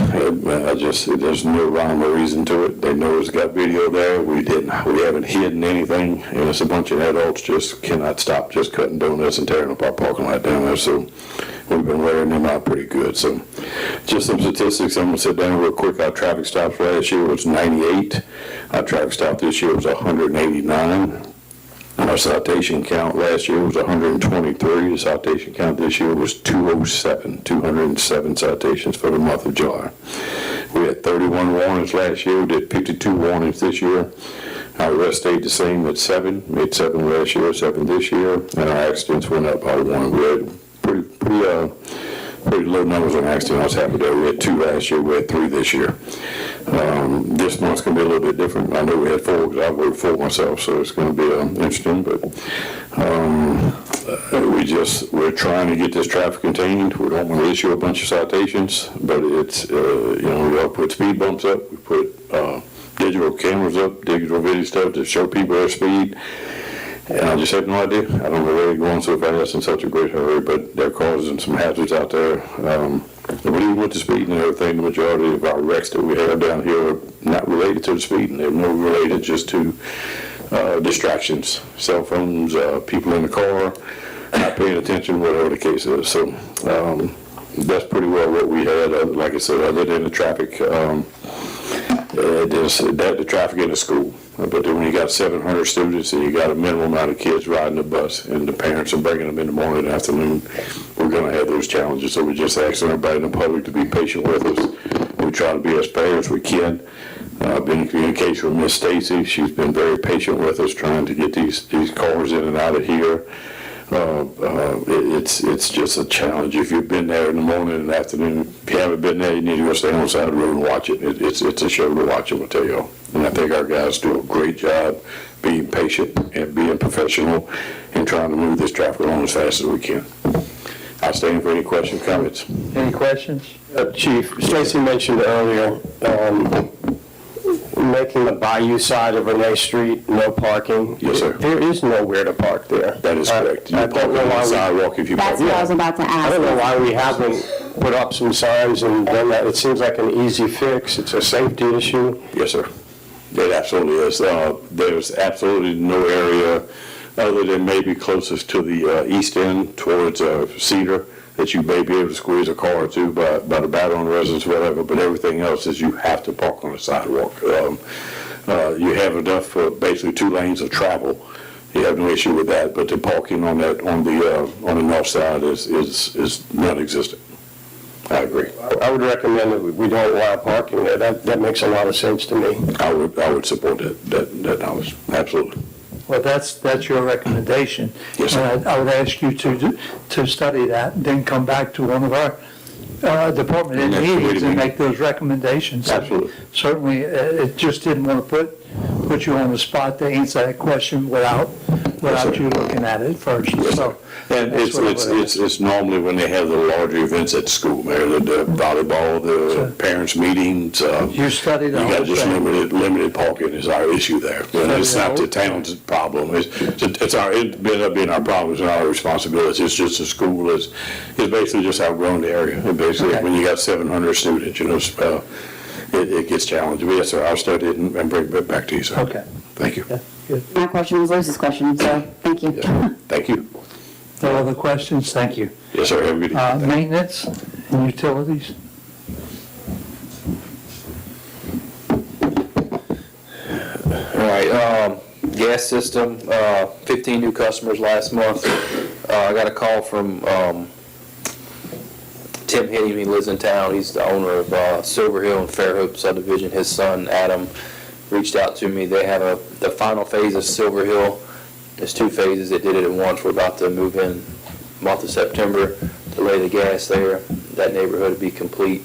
There's no rhyme or reason to it. They know it's got video there. We haven't hidden anything, and it's a bunch of adults just cannot stop just cutting donuts and tearing up our parking lot down there. So we've been wearing them out pretty good. So just some statistics. I'm gonna sit down real quick. Our traffic stops last year was 98. Our traffic stop this year was 189. Our citation count last year was 123. The citation count this year was 207 citations for the month of July. We had 31 warnings last year. We did 52 warnings this year. Our arrest stayed the same at 7. We had 7 last year, 7 this year, and our accidents went up by 1. We had pretty low numbers on accidents. I was happy that we had 2 last year. We had 3 this year. This month's going to be a little bit different. I know we had 4 because I worked 4 myself, so it's going to be interesting. But we're trying to get this traffic contained. We don't want to issue a bunch of citations, but it's we all put speed bumps up. We put digital cameras up, digital video stuff to show people their speed. And I just have no idea. I don't know where they're going so fast in such a great hurry, but they're causing some hazards out there. But even with the speed and everything, the majority of our wrecks that we have down here are not related to the speeding. They're more related just to distractions, cell phones, people in the car, not paying attention, whatever the case is. So that's pretty well what we had. Like I said, other than the traffic, the traffic in the school. But then when you got 700 students and you got a minimum amount of kids riding the bus and the parents are bringing them in the morning and afternoon, we're going to have those challenges. So we're just asking everybody in the public to be patient with us. We try to be as fair as we can. I've been in communication with Miss Stacy. She's been very patient with us trying to get these cars in and out of here. It's just a challenge. If you've been there in the morning and afternoon, if you haven't been there, you need to go stand on the side of the road and watch it. It's a show to watch, I'm going to tell you. And I think our guys do a great job being patient and being professional and trying to move this traffic along as fast as we can. I'll stand for any questions, comments. Any questions? Chief, Stacy mentioned earlier, making the Bayou side of Renee Street no parking. Yes, sir. There is nowhere to park there. That is correct. I don't know why sidewalk if you That's what I was about to ask. I don't know why we haven't put up some signs and done that. It seems like an easy fix. It's a safety issue. Yes, sir. It absolutely is. There's absolutely no area other than maybe closest to the east end towards Cedar that you may be able to squeeze a car or two by the Battle on the residence, whatever, but everything else is you have to park on the sidewalk. You have enough for basically 2 lanes of travel. You have no issue with that, but the parking on that, on the north side is non-existent. I agree. I would recommend that we don't allow parking there. That makes a lot of sense to me. I would support that knowledge, absolutely. Well, that's your recommendation. Yes, sir. And I would ask you to study that, and then come back to one of our department head Next meetings meeting. and make those recommendations. Absolutely. Certainly, it just didn't want to put you on the spot to answer that question without you looking at it first. So, And that's what I would ask. it's normally when they have the larger events at school, Mayor, the volleyball, the parents' meetings. You studied the You got whole just thing. limited parking is our issue there. And it's not the town's problem. It's been our problem, it's our responsibility. It's just the school is basically just outgrown the area. And basically, Okay. when you got 700 students, it gets challenging. But yes, sir, I'll study it and bring it back to you, sir. Okay. Thank you. My question was Lucy's question, so thank you. Thank you. No other questions? Thank you. Yes, sir, have a good evening. Maintenance and utilities? All right, gas system, 15 new customers last month. I got a call from Tim Hinney, he lives in town. He's the owner of Silver Hill and Fairhope subdivision. His son, Adam, reached out to me. They have the final phase of Silver Hill. There's 2 phases. They did it at once. We're about to move in month of September to lay the gas there. That neighborhood will be complete.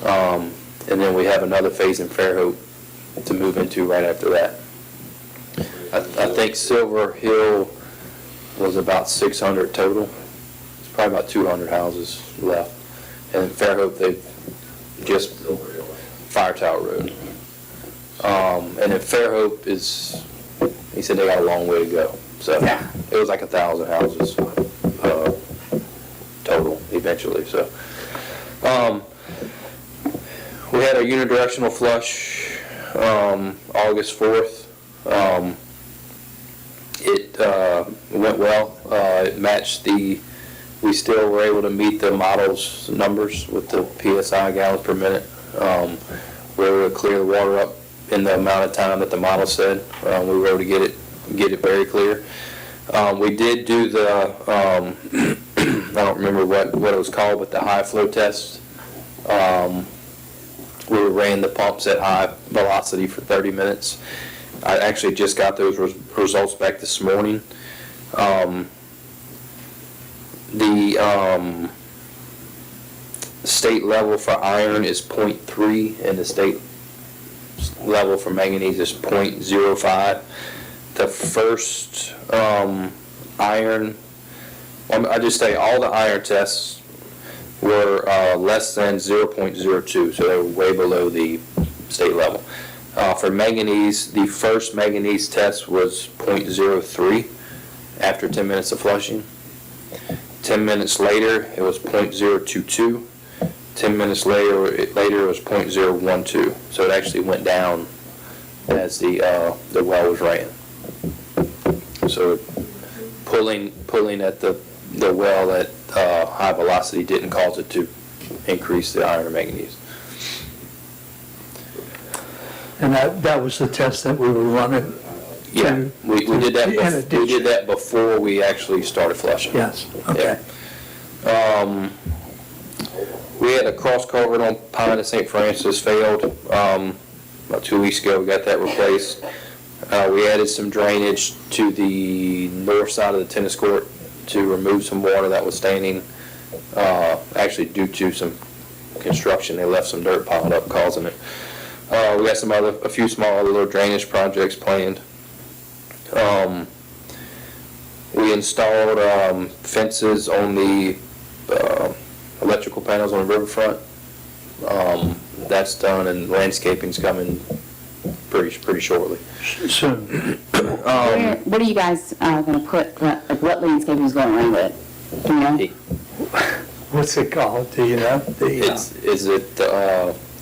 And then we have another phase in Fairhope to move into right after that. I think Silver Hill was about 600 total. It's probably about 200 houses left. And in Fairhope, they've just Fire Tower Road. And in Fairhope is, he said they got a long way to go. So it was like 1,000 houses total eventually. So we had a unidirectional flush August 4th. It went well. It matched we still were able to meet the model's numbers with the PSI gallons per minute. We were able to clear the water up in the amount of time that the model said. We were able to get it very clear. We did do the, I don't remember what it was called, but the high flow test. We ran the pumps at high velocity for 30 minutes. I actually just got those results back this morning. The state level for iron is 0.3 and the state level for manganese is 0.05. The first iron, I just say all the iron tests were less than 0.02, so they were way below the state level. For manganese, the first manganese test was 0.03 after 10 minutes of flushing. 10 minutes later, it was 0.022. 10 minutes later, it was 0.012. So it actually went down as the well was ran. So pulling at the well at high velocity didn't cause it to increase the iron or manganese. And that was the test that we were running? Yeah, we did that. We did that before we actually started flushing. Yes. Okay. Yeah. We had a cross culvert on Pine and St. Francis failed about 2 weeks ago. We got that replaced. We added some drainage to the north side of the tennis court to remove some water that was standing. Actually, due to some construction, they left some dirt piled up, causing it. We got a few small other little drainage projects planned. We installed fences on the electrical panels on the riverfront. That's done, and landscaping's coming pretty shortly. Soon. What are you guys going to put, like what landscaping is going around with it? Do you know? What's it called? Do you know? Is it?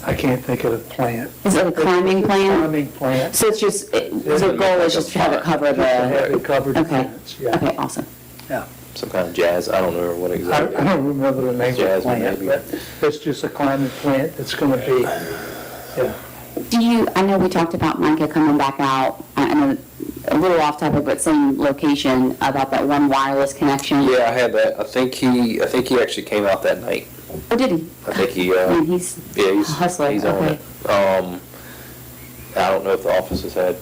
I can't think of the plant. Is it a climbing plan? Climbing plant. So it's just, the goal is just to have it cover the... Have it covered in Okay. plants, yeah. Okay, awesome. Yeah. Some kind of jazz. I don't know what I exactly. don't remember the name of the Jasmine, plant, maybe. but it's just a climbing plant that's going to be, yeah. I know we talked about Micah coming back out, I know a little off topic, but same location, about that one wireless connection. Yeah, I had that. I think he actually came out that night. Oh, did he? I think he, Man, he's he's a hustler. he's on Okay. it. I don't know if the office has had,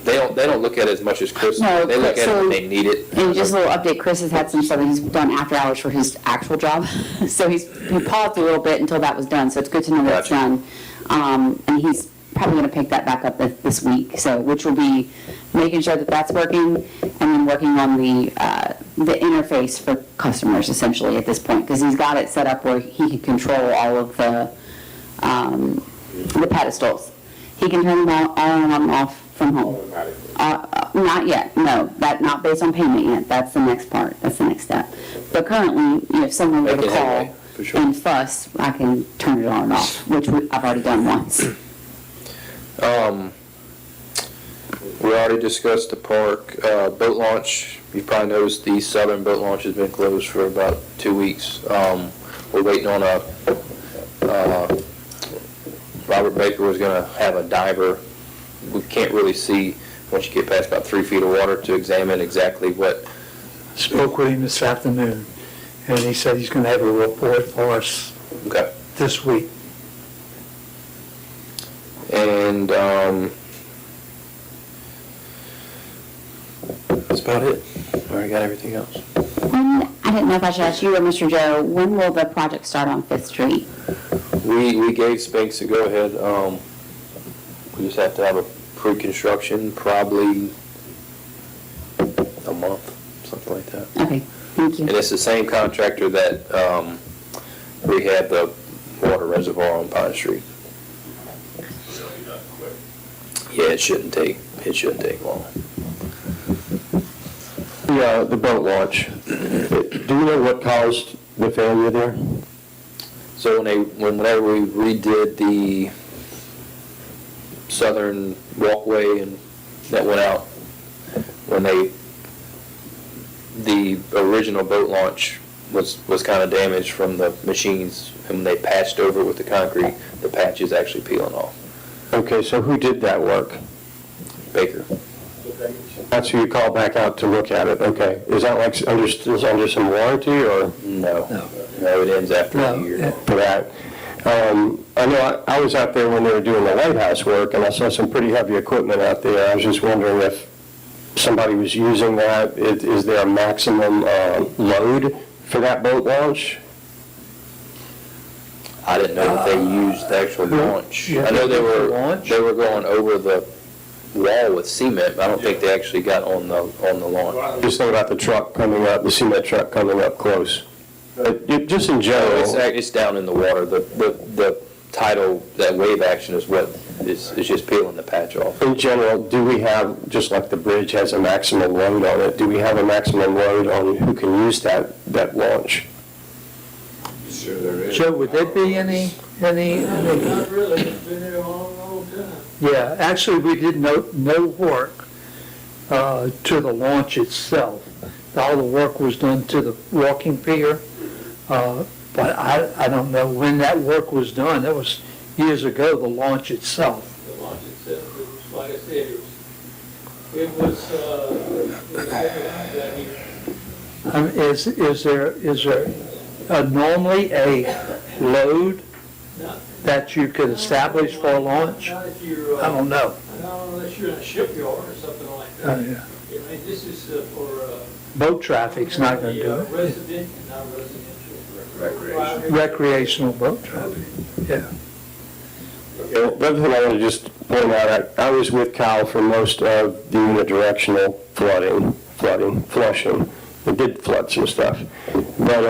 they don't look at it as much as Chris. No, They look at it so- when they need it. And just a little update, Chris has had some stuff that he's done after hours for his actual job. So he paused a little bit until that was done, so it's good to know that's Gotcha. done. And he's probably gonna pick that back up this week, so, which will be making sure that that's working, and then working on the interface for customers essentially at this point, because he's got it set up where he can control all of the pedestals. He can turn them on and off from home. Not yet, no, not based on payment yet, that's the next part, that's the next step. But currently, if someone were to Making call headway, for sure. and fuss, I can turn it on and off, which I've already done once. We already discussed the park, boat launch. You probably noticed the southern boat launch has been closed for about 2 weeks. We're waiting on Robert Baker was gonna have a diver. We can't really see, once you get past about 3 feet of water, to examine exactly what. Spoke with him this afternoon, and he said he's gonna have a report for us Okay. this week. And, that's about it. Already got everything else. When, I didn't know if I should ask you or Mr. Joe, when will the project start on Fifth Street? We gave Spinks a go-ahead. We just have to have a pre-construction, probably a month, something like that. Okay, thank you. And it's the same contractor that rehabbed the water reservoir on Pine Street. Yeah, it shouldn't take long. The boat launch, do you know what caused the failure there? So whenever we redid the southern walkway and that went out, the original boat launch was kind of damaged from the machines, and when they patched over it with the concrete, the patch is actually peeling off. Okay, so who did that work? Baker. That's who you called back out to look at it, okay. Is that like under some warranty, or? No, it ends after a year. For that. I know I was out there when they were doing the lighthouse work, and I saw some pretty heavy equipment out there. I was just wondering if somebody was using that. Is there a maximum load for that boat launch? I didn't know if they used the actual launch. I know they were going over the wall with cement, but I don't think they actually got on the launch. Just think about the truck coming up, the cement truck coming up close. Just in general. It's down in the water. The tidal, that wave action is what is just peeling the patch off. In general, do we have, just like the bridge has a maximum load on it, do we have a maximum load on who can use that launch? Sure there is. Joe, would there be any? Not really, it's been there a long time. Yeah, actually, we did no work to the launch itself. All the work was done to the walking pier, but I don't know when that work was done. That was years ago, the launch itself. The launch itself, it was, like I said, it was that here. Is there normally a load that you could establish for a launch? Not if you're, I don't know. not unless you're in a shipyard or something like that. Yeah. I mean, this is for, Boat traffic's not going to do it. residential, not residential. Recreational boat traffic, yeah. The other thing I want to just point out, I was with Kyle for most of the unidirectional flushing. It did flood some stuff. But,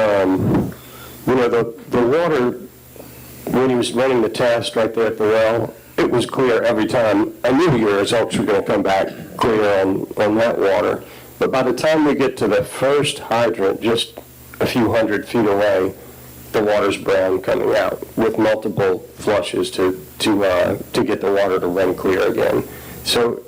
the water, when he was running the test right there at the well, it was clear every time. I knew your results were going to come back clear on that water. But by the time we get to the first hydrant, just a few hundred feet away, the water's brown coming out with multiple flushes to get the water to run clear again. So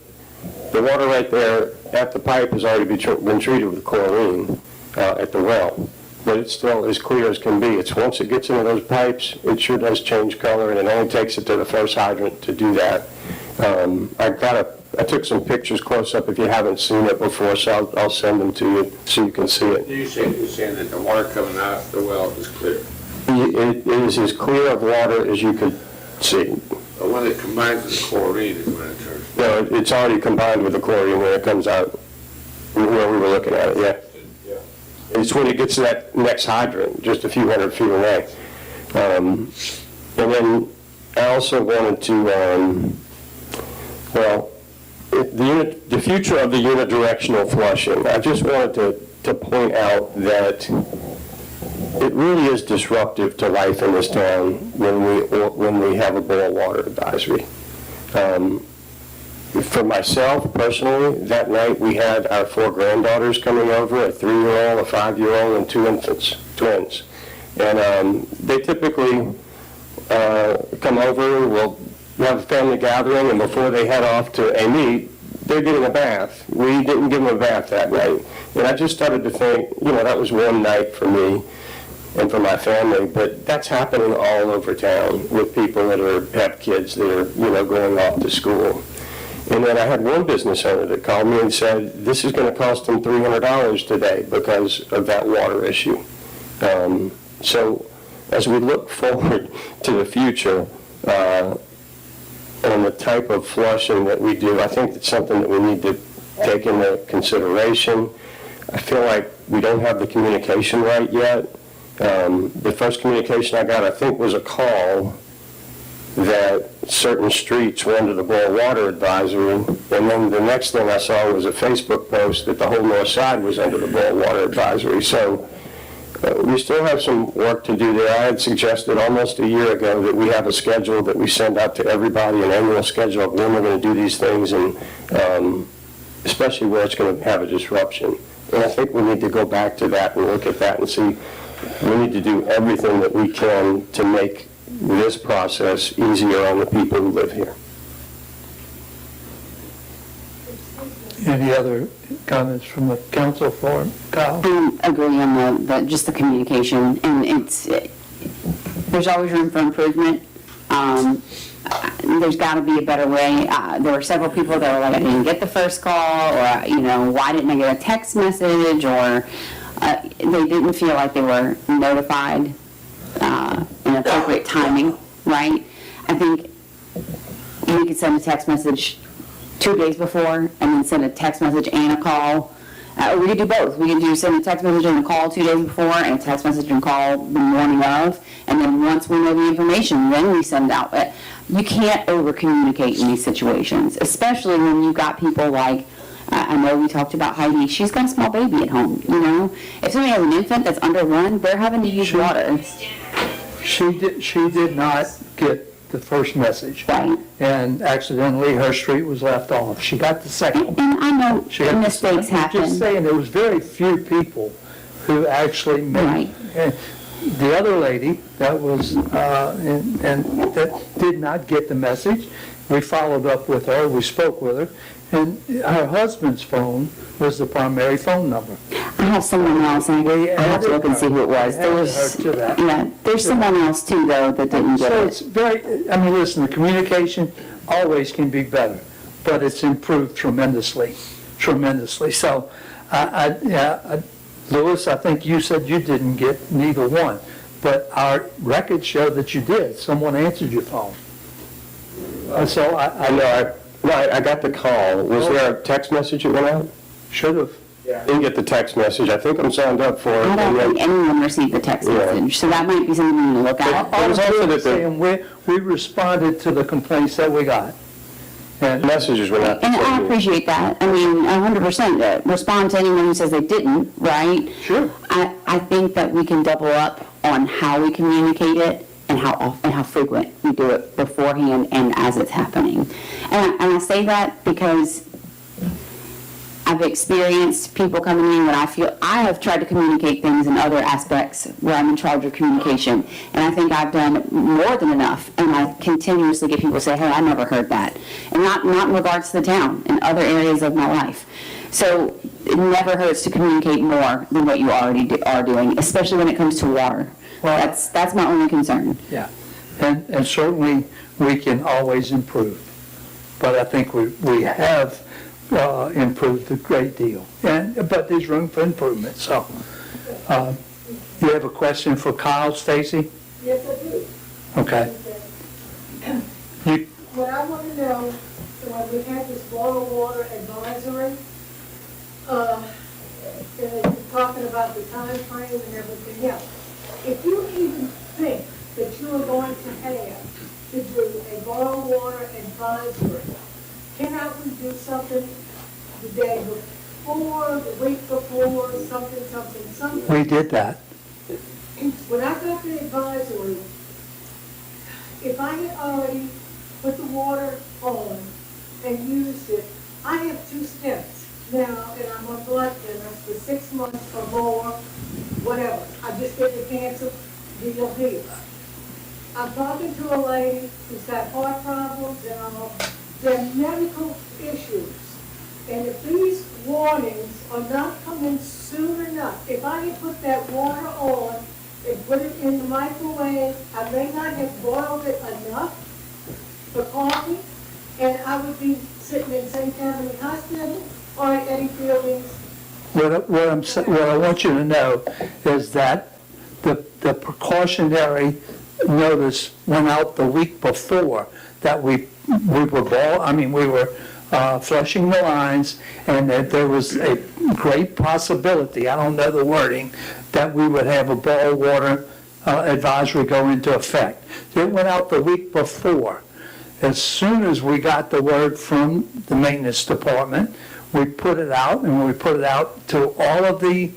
the water right there at the pipe has already been treated with chlorine at the well. but it's still as clear as can be. It's once it gets into those pipes, it sure does change color, and it only takes it to the first hydrant to do that. I took some pictures close up if you haven't seen it before, so I'll send them to you so you can see it. You're saying that the water coming out of the well is clear? It is as clear of water as you could see. But when it combines with the chlorine is when it turns. No, it's already combined with the chlorine when it comes out, where we were looking at it, yeah. It's when it gets to that next hydrant, just a few hundred feet away. And then I also wanted to, the future of the unidirectional flushing, I just wanted to point out that it really is disruptive to life in this town when we have a boil water advisory. For myself, personally, that night we had our 4 granddaughters coming over, a 3-year-old, a 5-year-old, and 2 infants, twins. And they typically come over, we'll have a family gathering, and before they head off to a meet, they're getting a bath. We didn't give them a bath that night. And I just started to think, that was one night for me and for my family, but that's happening all over town with people that have kids that are, going off to school. And then I had one business owner that called me and said, this is going to cost them $300 today because of that water issue. So as we look forward to the future, and the type of flushing that we do, I think it's something that we need to take into consideration. I feel like we don't have the communication right yet. The first communication I got, I think, was a call that certain streets were under the boil water advisory, and then the next thing I saw was a Facebook post that the whole north side was under the boil water advisory. So we still have some work to do there. I had suggested almost a year ago that we have a schedule that we send out to everybody, an annual schedule of when we're going to do these things, and especially where it's going to have a disruption. And I think we need to go back to that and look at that and see, we need to do everything that we can to make this process easier on the people who live here. Any other comments from the council for Kyle? I agree on just the communication, and there's always room for improvement. There's got to be a better way. There were several people that were like, I didn't get the first call, or, why didn't I get a text message, or they didn't feel like they were notified in appropriate timing, right? I think we could send a text message 2 days before and then send a text message and a call. We could do both. We could send a text message and a call 2 days before, and a text message and call the morning of, and then once we know the information, then we send out. But you can't over-communicate in these situations, especially when you've got people like, I know we talked about Heidi, she's got a small baby at home, If somebody has an infant that's under 1, they're having to use water. She did not get the first message. Right. And accidentally, her street was left off. She got the second one. And I know mistakes happen. I'm just saying, there was very few people who actually made. Right. The other lady that was, and that did not get the message, we followed up with her, we spoke with her, and her husband's phone was the primary phone number. I have someone else, and I have to look and see who it was. There's someone else too, though, that didn't get it. So it's listen, the communication always can be better, but it's improved tremendously. So, Louis, I think you said you didn't get neither one, but our records show that you did. Someone answered your phone. So I got the call. Was there a text message that went out? Should have. Didn't get the text message. I think I'm signed up for it. I don't think anyone received the text message, so that might be something you need to look at. I was also saying we responded to the complaints that we got. And messages were not. And I appreciate that. 100% respond to anyone who says they didn't, right? Sure. I think that we can double up on how we communicate it and how often, how frequent we do it beforehand and as it's happening. And I say that because I've experienced people coming in when I have tried to communicate things in other aspects where I'm in charge of communication, and I think I've done more than enough, and I continuously get people say, hey, I never heard that, and not in regards to the town, in other areas of my life. So it never hurts to communicate more than what you already are doing, especially when it comes to water. That's my only concern. Yeah, and certainly we can always improve, but I think we have improved a great deal, but there's room for improvement, so. You have a question for Kyle, Stacy? Yes, I do. Okay. What I want to know, when we had this boil water advisory, you're talking about the time frame and everything else. If you even think that you are going to have to do a boil water advisory, cannot we do something the day before, the week before, something? We did that. When I got the advisory, if I had already put the water on and used it, I have 2 steps now, and I'm on blood thinners for 6 months or more, whatever. I just get the cancer deal here. I'm talking to a lady who's got heart problems and all. They're medical issues. And if these warnings are not coming soon enough, if I had put that water on and put it in the microwave, I may not have boiled it enough for coffee, and I would be sitting in St. Tammany Hospital or at Eddie Fielding's. What I want you to know is that the precautionary notice went out the week before that we were flushing the lines, and that there was a great possibility, I don't know the wording, that we would have a boil water advisory go into effect. It went out the week before. As soon as we got the word from the maintenance department, we put it out, and we put it out to all of the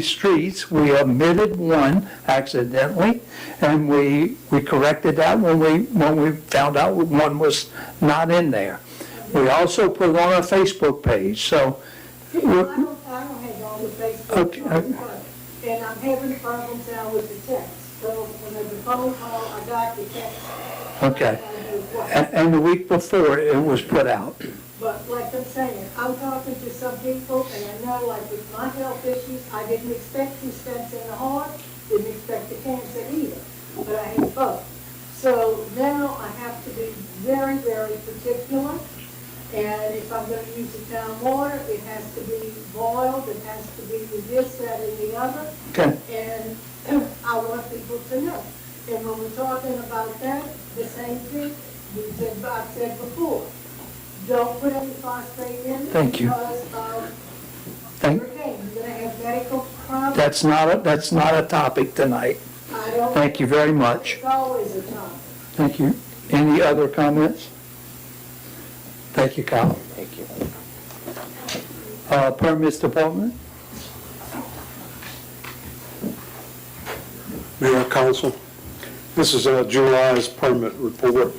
streets. We omitted one accidentally, and we corrected that when we found out one was not in there. We also put it on our Facebook page, so. I don't have all the Facebook, and I'm having problems now with the text. So when there's a phone call, I got the text. Okay. And the week before, it was put out. But like I'm saying, I'm talking to some people, and I know, like with my health issues, I didn't expect 2 stents in the heart, didn't expect the cancer either, but I had both. So now I have to be very, very particular, and if I'm going to use the town water, it has to be boiled, it has to be with this, that, and the other. Okay. And I want people to know. And when we're talking about that, the same thing I've said before. Don't put any phosphate in it. Thank you. Because you're going to have medical problems. That's not a topic tonight. Thank you very much. It's always a topic. Thank you. Any other comments? Thank you, Kyle. Thank you. Permits department? Mayor, Council, this is July's permit report.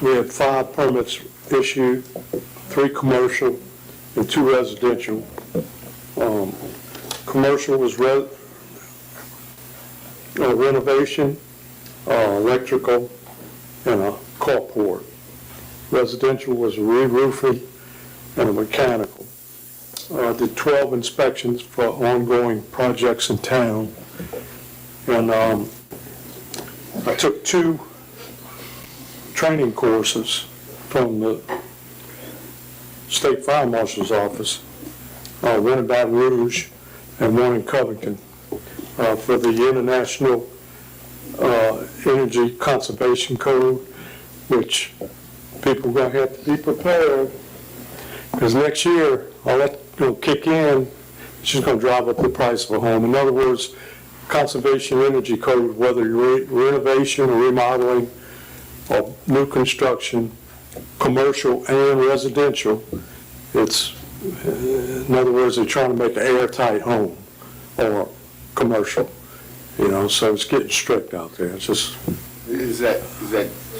We had 5 permits issued, 3 commercial and 2 residential. Commercial was renovation, electrical, and a carport. Residential was re-roofing and a mechanical. Did 12 inspections for ongoing projects in town. And I took 2 training courses from the State Fire Marshal's office, one in Baton Rouge and one in Covington, for the International Energy Conservation Code, which people are going to have to be prepared, because next year, all that will kick in, it's just going to drive up the price of a home. In other words, Conservation Energy Code, whether you're renovation or remodeling or new construction, commercial and residential, it's, in other words, they're trying to make an airtight home or commercial, so it's getting strict out there. It's just. Is that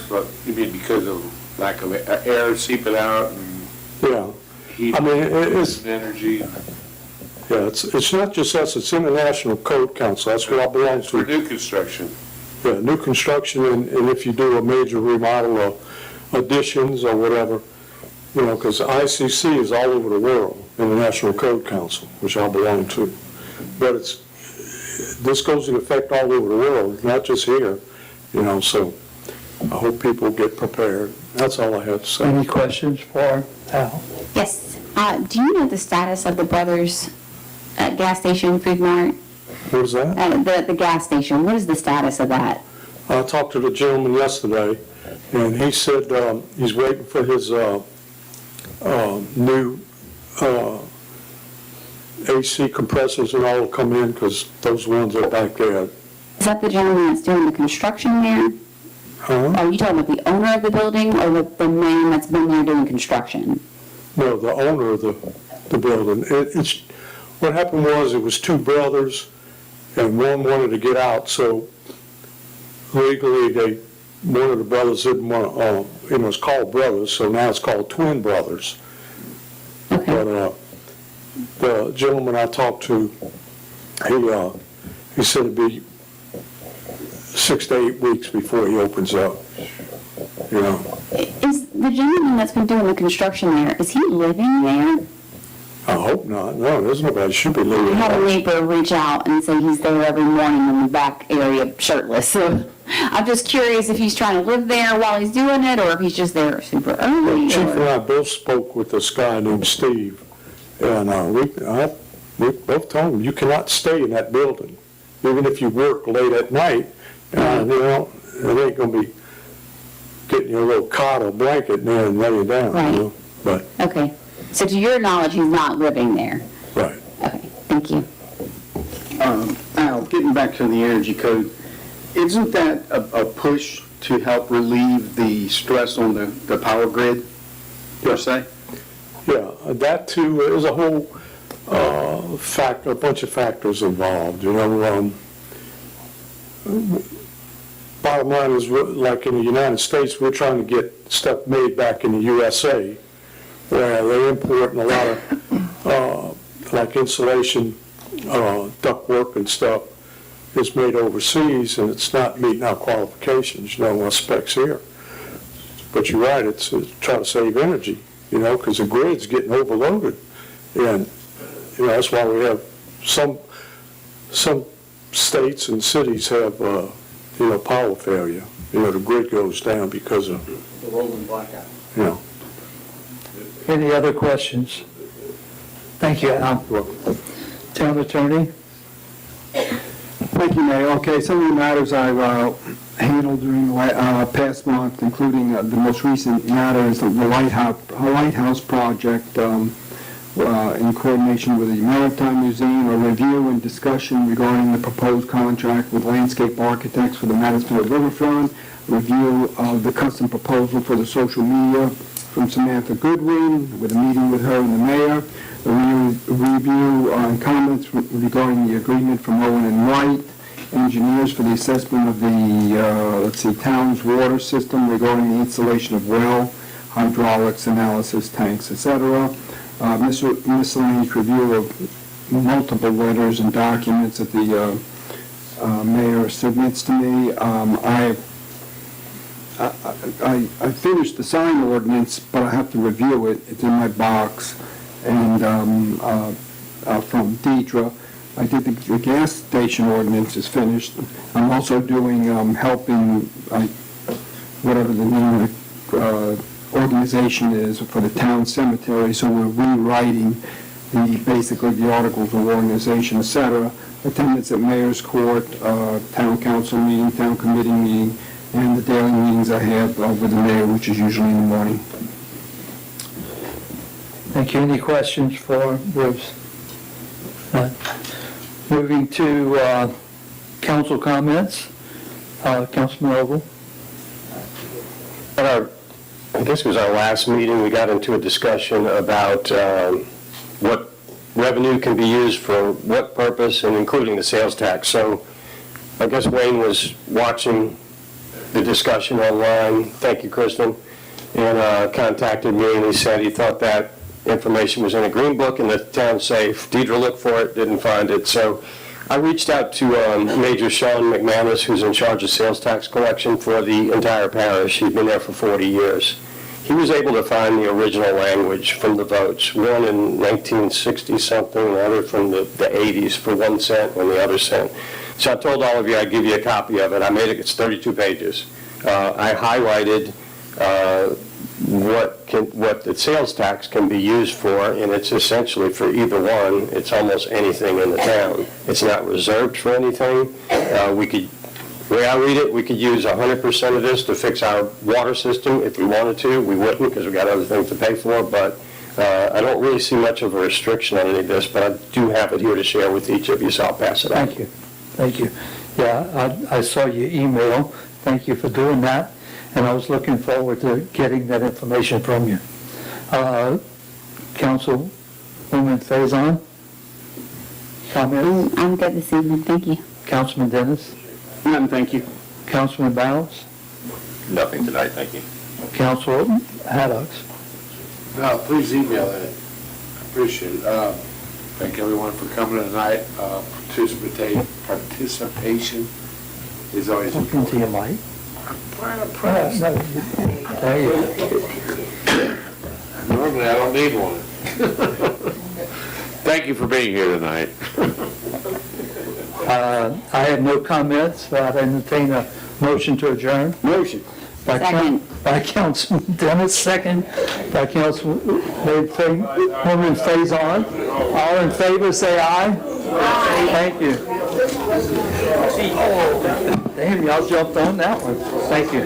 what you mean, because of lack of air seeping out and Yeah. heat? I mean, it's. Energy. Yeah, it's not just us, it's International Code Council, that's what I belong to. For new construction. Yeah, new construction, and if you do a major remodel or additions or whatever, You know, because ICC is all over the world, International Code Council, which I belong to. But this goes in effect all over the world, not just here, you know, so I hope people get prepared. That's all I have to say. Any questions for Al? Yes. Do you know the status of the Brothers gas station, Food Mart? What was that? The gas station, what is the status of that? I talked to the gentleman yesterday, and he said he's waiting for his new AC compressors and all to come in, because those ones are back there. Is that the gentleman that's doing the construction there? Are you talking about the owner of the building or the man that's been there doing construction? No, the owner of the building. What happened was, it was two brothers, and one wanted to get out, so legally, one of the brothers didn't want to, it was called brothers, so now it's called twin brothers. Okay. But the gentleman I talked to, he said it'd be 6 to 8 weeks before he opens up, you know. Is the gentleman that's been doing the construction there, is he living there? I hope not. No, there's nobody should be I living had a there. neighbor reach out and say he's there every morning in the back area shirtless. So I'm just curious if he's trying to live there while he's doing it, or if he's just there super early. Chief and I both spoke with this guy named Steve, and we both told him, you cannot stay in that building, even if you work late at night. You know, it ain't going to be getting your little cot or blanket in there and laying down. Right. You know? But Okay. So to your knowledge, he's not living there? right. Okay, thank you. Al, getting back to the energy code, isn't that a push to help relieve the stress on the power grid, per se? Yeah, that too, there's a whole a bunch of factors involved, you know. Bottom line is, like in the United States, we're trying to get stuff made back in the USA, where they're importing a lot of, like insulation, ductwork and stuff is made overseas, and it's not meeting our qualifications, you know, our specs here. But you're right, it's trying to save energy, you know, because the grid's getting overloaded. And, you know, that's why we have some states and cities have, you know, power failure. You know, the grid goes down because of, The rolling blackout. you know. Any other questions? Thank you, Al. Town Attorney? Thank you, Mayor. Okay, some of the matters I've handled during the past month, including the most recent matter is the Lighthouse project in coordination with the Maritime Museum, a review and discussion regarding the proposed contract with landscape architects for the Madisonville riverfront, review of the custom proposal for the social media from Samantha Goodwin, with a meeting with her and the mayor, a review and comments regarding the agreement from Owen and Wright, engineers for the assessment of the, town's water system regarding the installation of well, hydraulics, analysis, tanks, etc. Miscellaneous review of multiple letters and documents that the mayor submits to me. I finished the sign ordinance, but I have to review it. It's in my box. And from Deidre, I did the gas station ordinance is finished. I'm also doing, helping, whatever the name of the organization is for the town cemetery, so we're rewriting basically the articles of organization, etc. Attendance at mayor's court, town council meeting, town committee meeting, and the daily meetings I have with the mayor, which is usually in the morning. Thank you. Any questions for Bruce? Moving to council comments. Councilman Ogle. I guess it was our last meeting, we got into a discussion about what revenue can be used for what purpose, and including the sales tax. So I guess Wayne was watching the discussion online, thank you, Kristen, and contacted me, and he said he thought that information was in a green book and the town's safe. Deidre looked for it, didn't find it. So I reached out to Major Sean McManus, who's in charge of sales tax collection for the entire parish. He's been there for 40 years. he was able to find the original language from the votes, one in 1960-something, the other from the 80s for 1 cent and the other cent. So I told all of you I'd give you a copy of it. I made it, it's 32 pages. I highlighted what the sales tax can be used for, and it's essentially for either one. It's almost anything in the town. It's not reserved for anything. The way I read it, we could use 100% of this to fix our water system if we wanted to. We wouldn't because we got other things to pay for, but I don't really see much of a restriction on any of this, but I do have it here to share with each of you, so I'll pass it on. Thank you. Thank you. Yeah, I saw your email. Thank you for doing that. And I was looking forward to getting that information from you. Councilwoman Faison? Comment? I'm good this evening, thank you. Councilman Dennis? None, thank you. Councilman Bowles? Nothing tonight, thank you. Council Haddocks? No, please email it. I appreciate it. Thank everyone for coming tonight. Participation is always Talking to your important. mic. No, There you go. normally I don't need one. Thank you for being here tonight. I have no comments, so I'd entertain a motion to adjourn. Motion. Second. By Councilman Dennis, second by Councilwoman Faison. All in favor, say aye. Thank you. Oh, damn, y'all jumped on that one. Thank you.